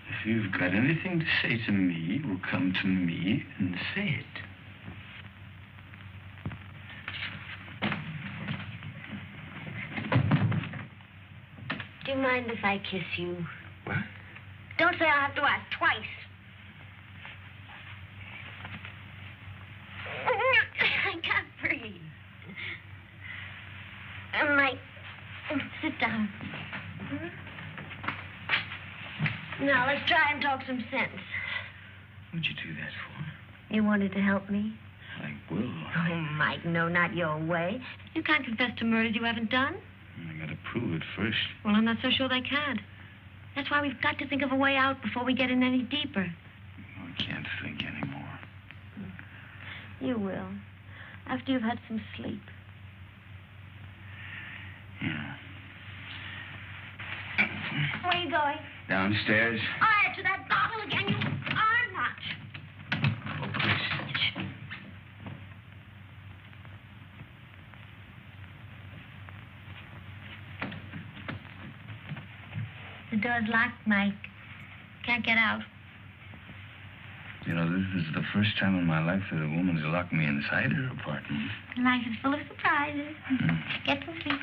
If you've got anything to say to me, well, come to me and say it. Do you mind if I kiss you? What? Don't say I'll have to ask twice. I can't breathe. Mike, Sit down. Now, let's try and talk some sense. What'd you do that for? You wanted to help me? I will. Oh, Mike, no, not your way. You can't confess to murders you haven't done. I gotta prove it first. Well, I'm not so sure they can. That's why we've got to think of a way out before we get in any deeper. I can't think anymore. You will. After you've had some sleep. Yeah. Where are you going? Downstairs. Oh, to that bottle again. You are not. Oh, Chris. The door's locked, Mike. Can't get out. You know, this is the first time in my life that a woman's locked me inside her apartment. Life is full of surprises. Get some sleep.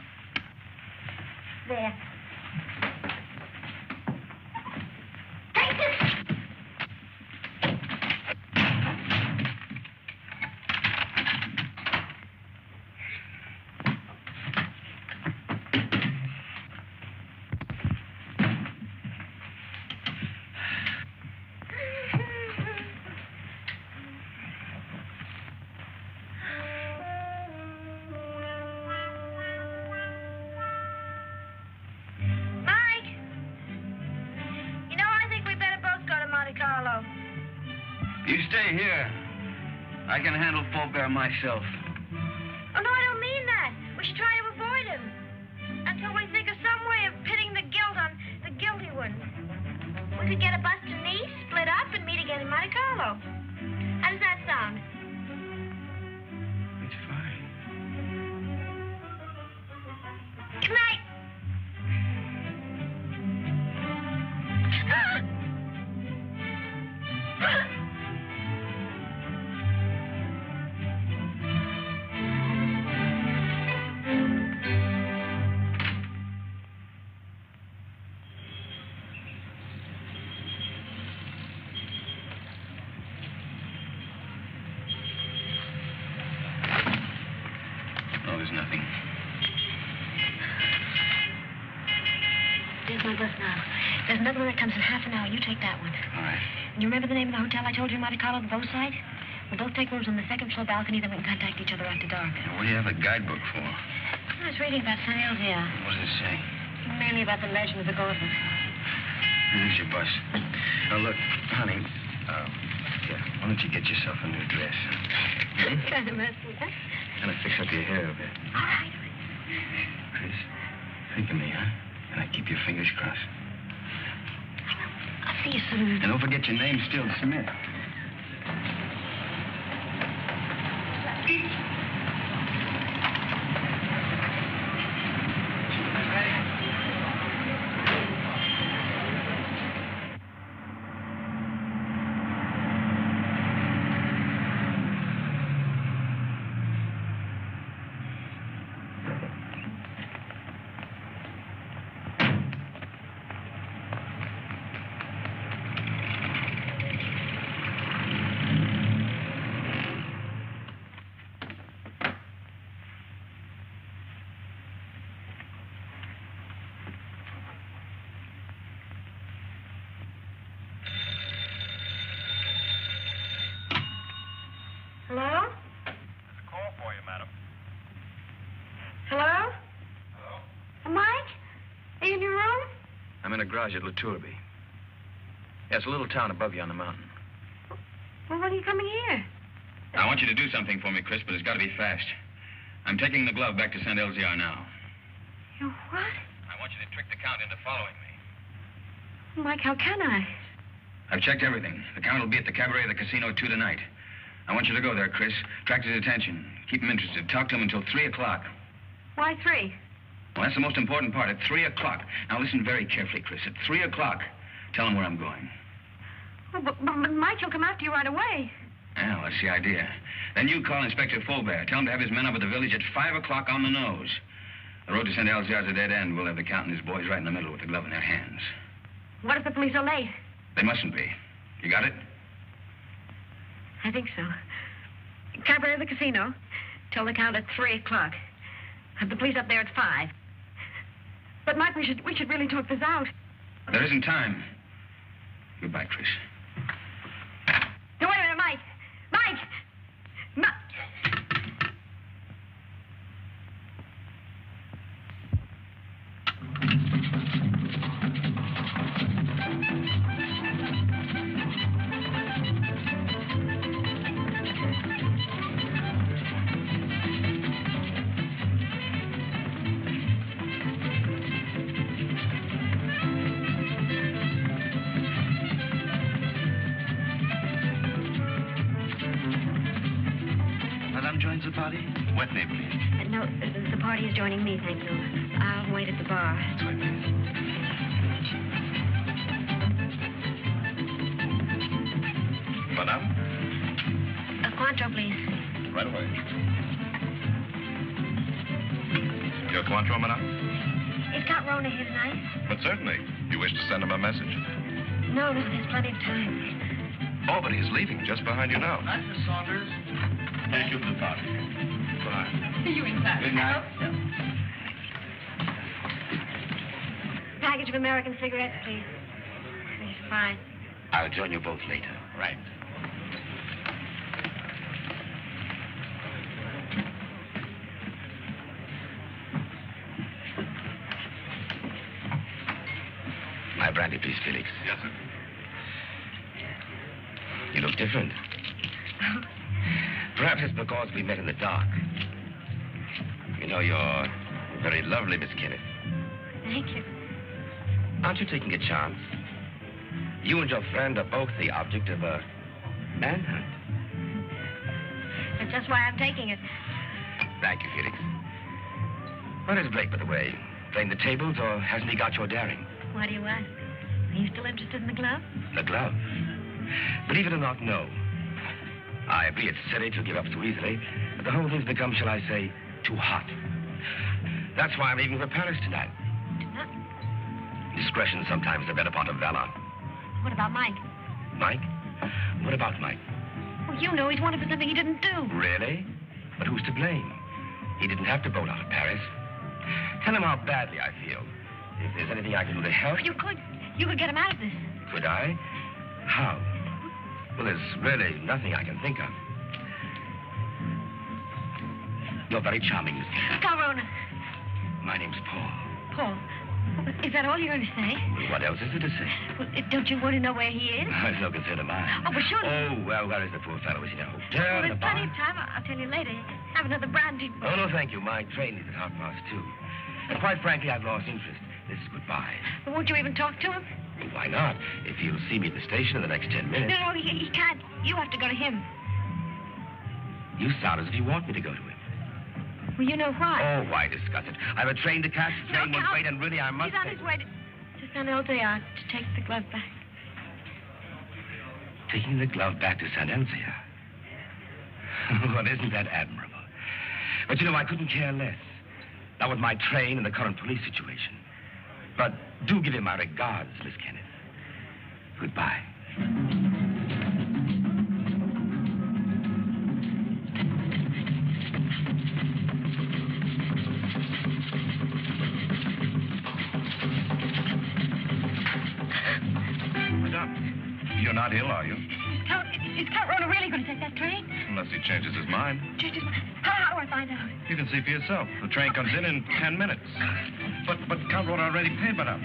There. Take this! You stay here. I can handle Faubert myself. Oh, no, I don't mean that. We should try to avoid him. Until we think of some way of pitting the guilt on the guilty ones. We could get a bus to Nice, split up, and meet again in Monte Carlo. How does that sound? It's fine. Good night. There's nothing. There's my bus now. There's another one that comes in half an hour. You take that one. All right. And you remember the name of the hotel I told you in Monte Carlo, the Beausite? We'll both take rooms on the second floor balcony, then we can contact each other after dark. What do you have a guidebook for? I was reading about St. Elzia. What does it say? Mainly about the legend of the gauntlet. Here's your bus. Now, look, honey, yeah, why don't you get yourself a new dress? Kind of messy, huh? Kind of fix up your hair a bit. All right. Chris, think of me, huh? And I keep your fingers crossed. I'll see you soon. And don't forget your name still, Smith. Hello? There's a call for you, madam. Hello? Hello? Mike? Are you in your room? I'm in a garage at La Tourbe. Yeah, it's a little town above you on the mountain. Well, when are you coming here? I want you to do something for me, Chris, but it's got to be fast. I'm taking the glove back to St. Elzia now. You what? I want you to trick the Count into following me. Mike, how can I? I've checked everything. The Count will be at the cabaret of the casino 2 tonight. I want you to go there, Chris. Attract his attention. Keep him interested. Talk to him until 3 o'clock. Why 3? Well, that's the most important part. At 3 o'clock. Now, listen very carefully, Chris. At 3 o'clock, tell him where I'm going. Oh, but Mike, he'll come after you right away. Well, that's the idea. Then you call Inspector Faubert. Tell him to have his men up at the village at 5 o'clock on the nose. The road to St. Elzia is a dead end. We'll have the Count and his boys right in the middle with the glove in their hands. What if the police are late? They mustn't be. You got it? I think so. Cabaret of the casino. Tell the Count at 3 o'clock. Have the police up there at 5. But, Mike, we should really talk this out. There isn't time. Goodbye, Trish. No, wait a minute, Mike. Mike! Madame joins the party? What name, please? No, the party is joining me, thank you. I'll wait at the bar. That's right, please. Madame? A Cointreau, please. Right away. Your Cointreau, Madame? Is Count Rona here tonight? But certainly. You wish to send him a message? No, there's plenty of time. Oh, but he's leaving just behind you now. Night, Miss Saunders. Take you to the party. Bye. See you inside. Good night. Package of American cigarettes, please. Fine. I'll join you both later. Right. My brandy, please, Felix. Yes, sir. You look different. Perhaps it's because we met in the dark. You know, you're very lovely, Miss Kenneth. Thank you. Aren't you taking a chance? You and your friend are both the object of a manhunt. That's just why I'm taking it. Thank you, Felix. Where is Blake, by the way? Playing the tables, or hasn't he got your daring? Why do you ask? Are you still interested in the glove? The glove? Believe it or not, no. I agree it's silly to give up so easily, but the whole thing's become, shall I say, too hot. That's why I'm leaving for Paris tonight. Discretion sometimes the better part of valor. What about Mike? Mike? What about Mike? Well, you know he's wanted for something he didn't do. Really? But who's to blame? He didn't have to bolt out of Paris. Tell him how badly I feel. If there's anything I can do to help... You could get him out of this. Could I? How? Well, there's really nothing I can think of. You're very charming, Miss Kennedy. Corona. My name's Paul. Paul. Is that all you're going to say? Well, what else is there to say? Well, don't you want to know where he is? It's no concern of mine. Oh, but surely... Oh, well, where is the poor fellow? Is he in a hotel? Well, in a there's bar? plenty of time. I'll tell you later. Have another brandy. Oh, no, thank you. My train is at 2:30. And quite frankly, I've lost interest. This is goodbye. Well, won't you even talk to him? Why not? If he'll see me at the station in the next 10 minutes. No, he can't. You have to go to him. You sound as if you want me to go to him. Well, you know why. Oh, why discuss it? I have a train to catch. The train won't wait, and really, I must... He's on his way to San Elzea to take the glove back. Taking the glove back to San Elzea? Well, isn't that admirable? But, you know, I couldn't care less. Not with my train and the current police situation. But do give him my regards, Miss Kenneth. Goodbye. Madame, you're not ill, are you? Is Count Rona really going to take that train? Unless he changes his mind. How do I find out? You can see for yourself. The train comes in 10 minutes. But Count Rona already paid, Madame.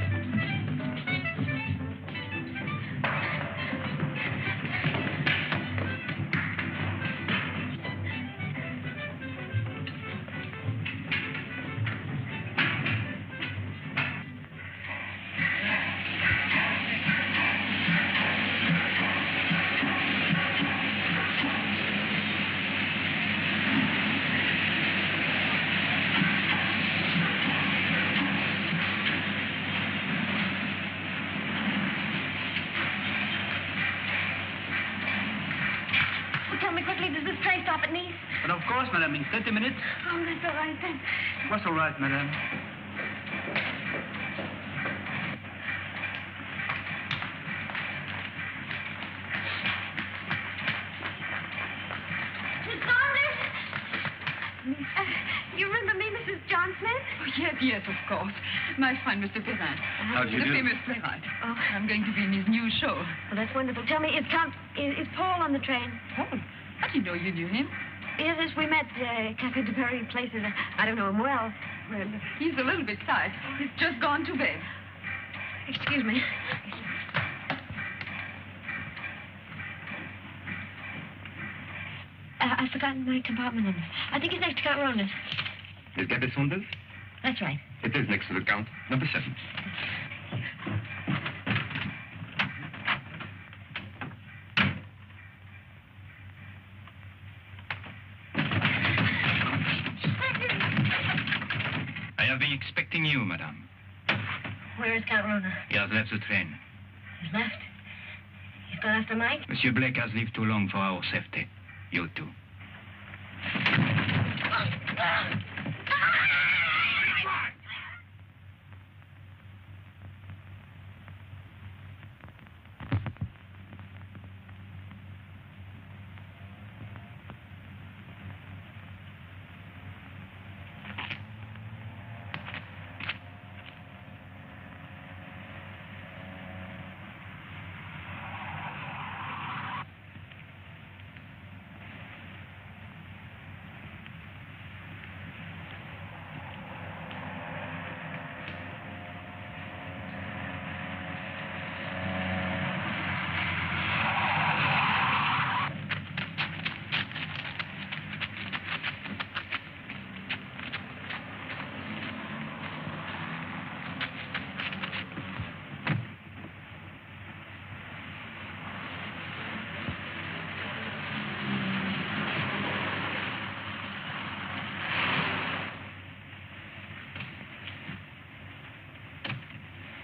But of course, madame, in 30 minutes. Oh, that's all right then. What's all right, madame? Miss Saunders? You remember me, Mrs. John Smith? Oh, yes, Yes, of course. My friend, Mr. Perrin. How do you the do? famous playwright. Oh. I'm going to be in his new show. Well, that's wonderful. Tell me, is Paul on the train? Paul? How do you know you knew him? Yes, we met Cafe de Paris places. I don't know him well. He's a little bit tired. He's just gone to bed. Excuse me. I've forgotten my compartment number. I think it's next to Count Ronda. Is that the Saunders? That's right. It is next to the Count. Number 7. I have been expecting you, madame. Where is Count Ronda? He has left the train. He's left. He's gone after Mike? Monsieur Blake has lived too long for our safety. You too.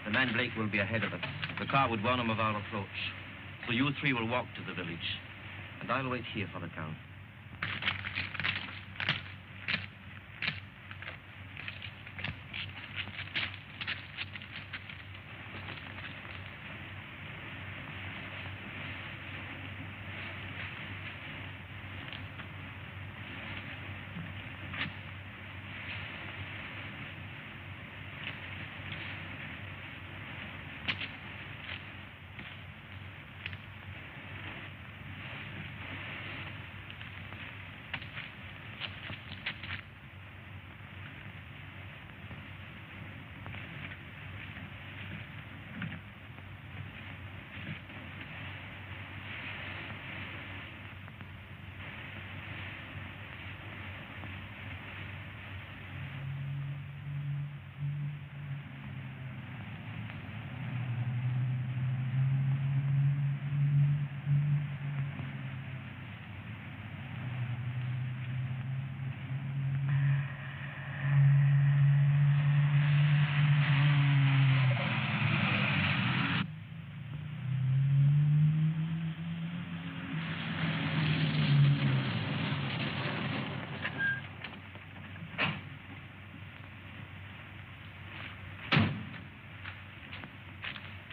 The man Blake will be ahead of us. The car would warn him of our approach. So you 3 will walk to the village. And I'll wait here for the Count.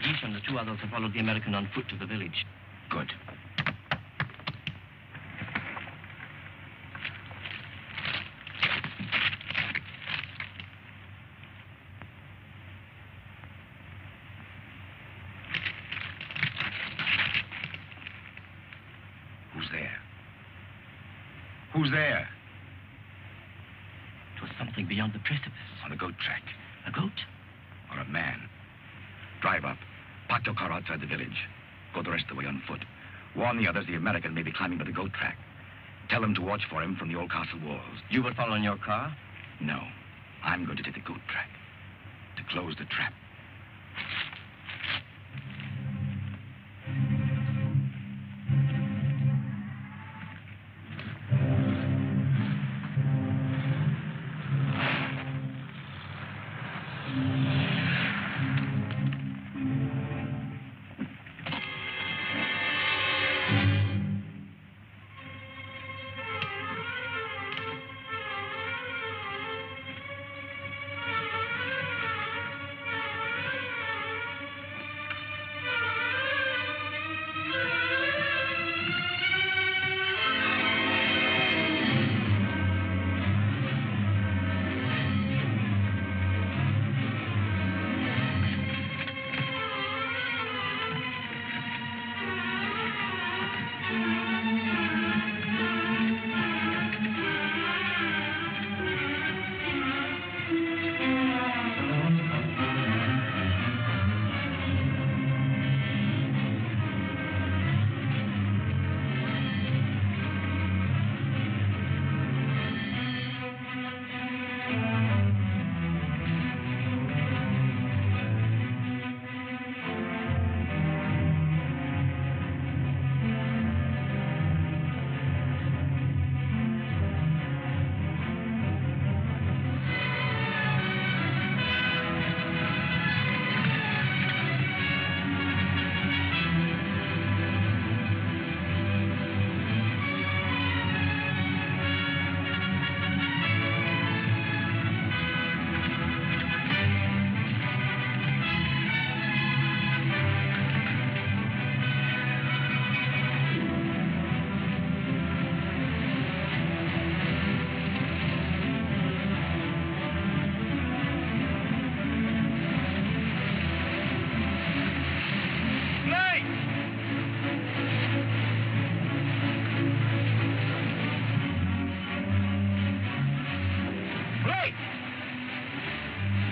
Guiche and the 2 others have followed the American on foot to the village. Good. Who's there? Who's there? It was something beyond the precipice. On the goat track. A goat? Or a man. Drive up. Park your car outside the village. Go the rest of the way on foot. Warn the others the American may be climbing by the goat track. Tell them to watch for him from the old castle walls. You will follow in your car? No. I'm going to take the goat track. To close the trap.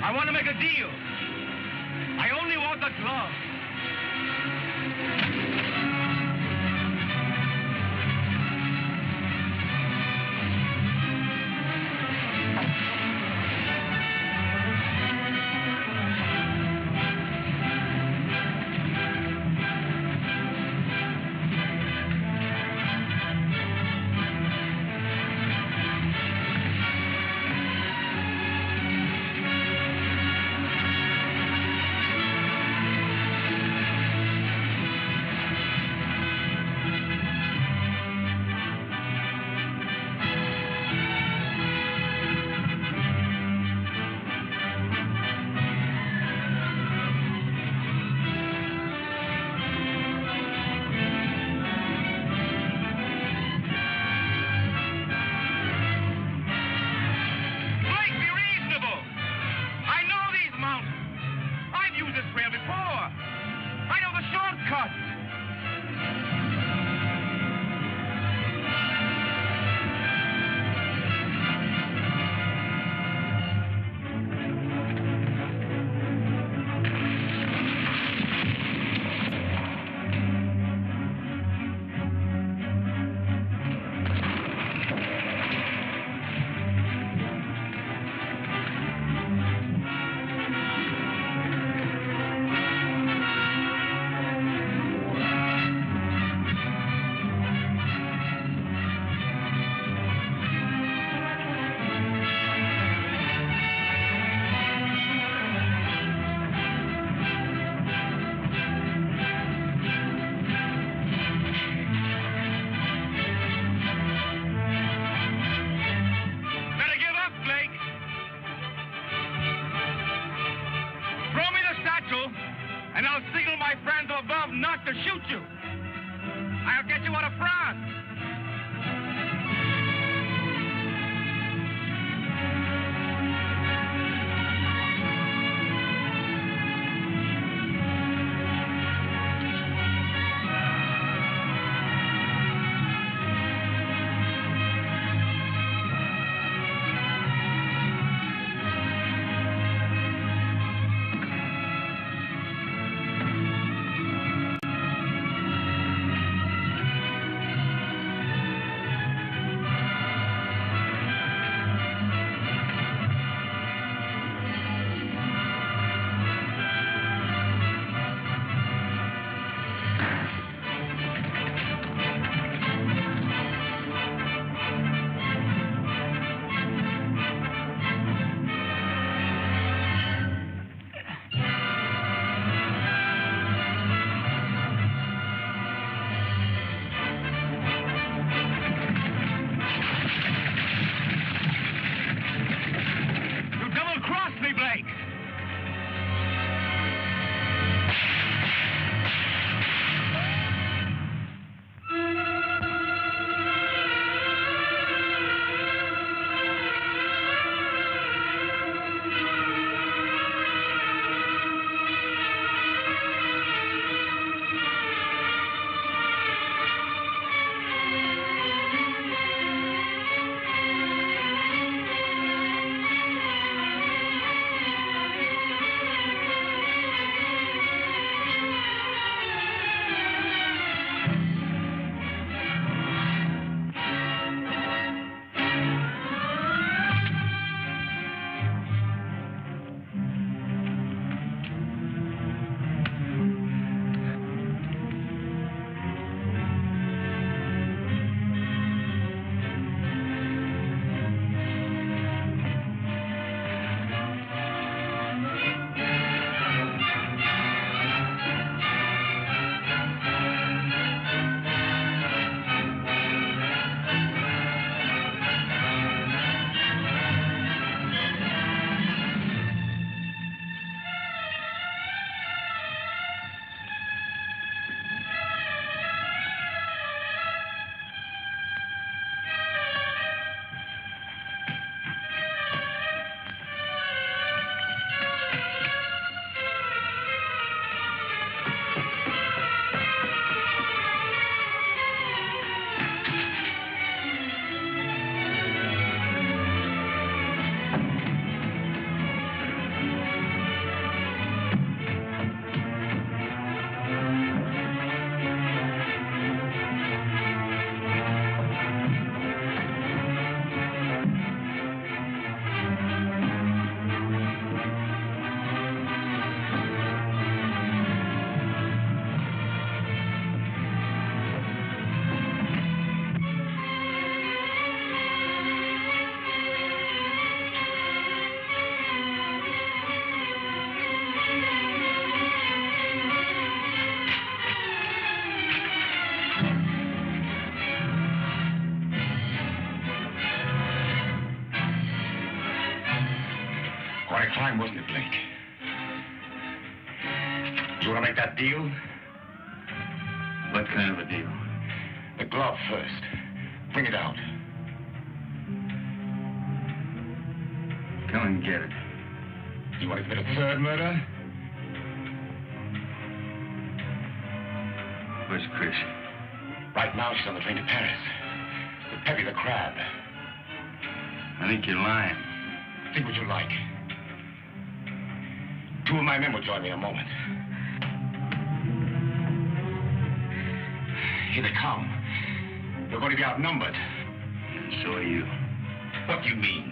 I want to make a deal. I only want the glove. And I'll signal my friends above not to shoot you. I'll get you out of France. Fine, wasn't it, Blake? You want to make that deal? What kind of a deal? The glove first. Bring it out. Come and get it. You want to commit a third murder? Where's Chris? Right now, she's on the train to Paris. With Peppy the Crab. I think you're lying. Think what you like. 2 of my men will join me in a moment. Here they come. You're going to be outnumbered. And so are you. What do you mean?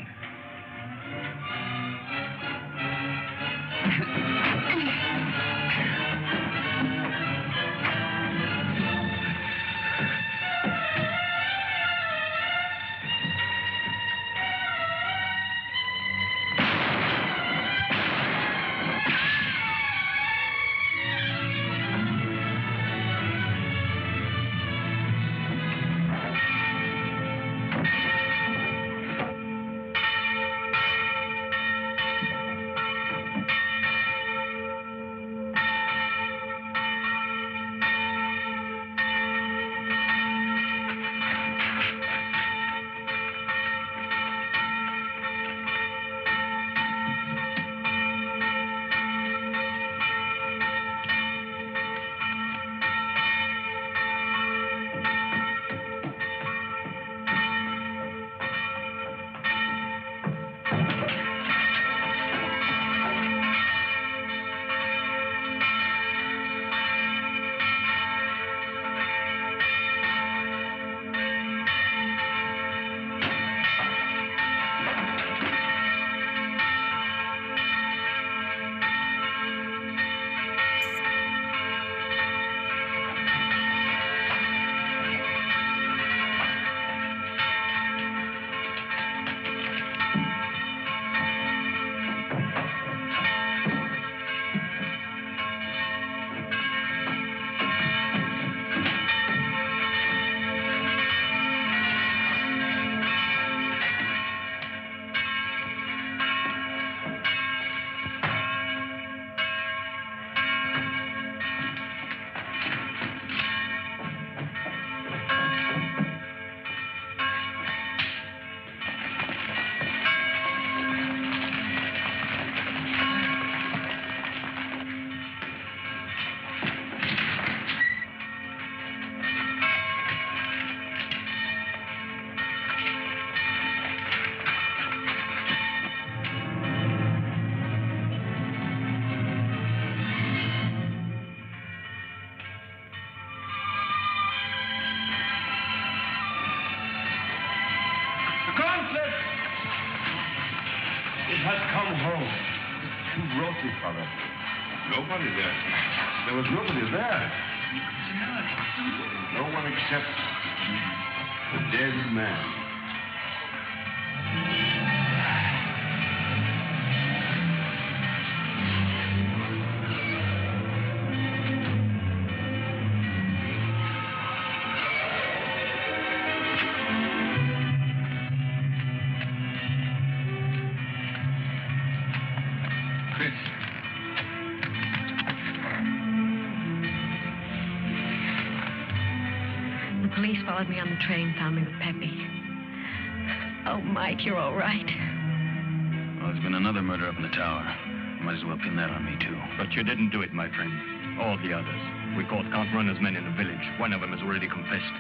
Father. Nobody there. There was nobody there. No one except the dead man. Followed me on the train, found me with Peppy. Oh, Mike, you're all right. Well, there's been another murder up in the tower. You might as well pin that on me, too. But you didn't do it, my friend. All the others. We caught Count Runner's men in the village. One of them has already confessed.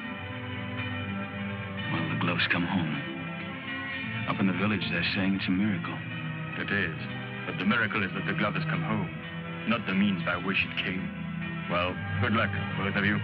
Well, the glove's come home. Up in the village, they're saying it's a miracle. It is. But the miracle is that the glove has come home, not the means by which it came. Well, good luck, both of you.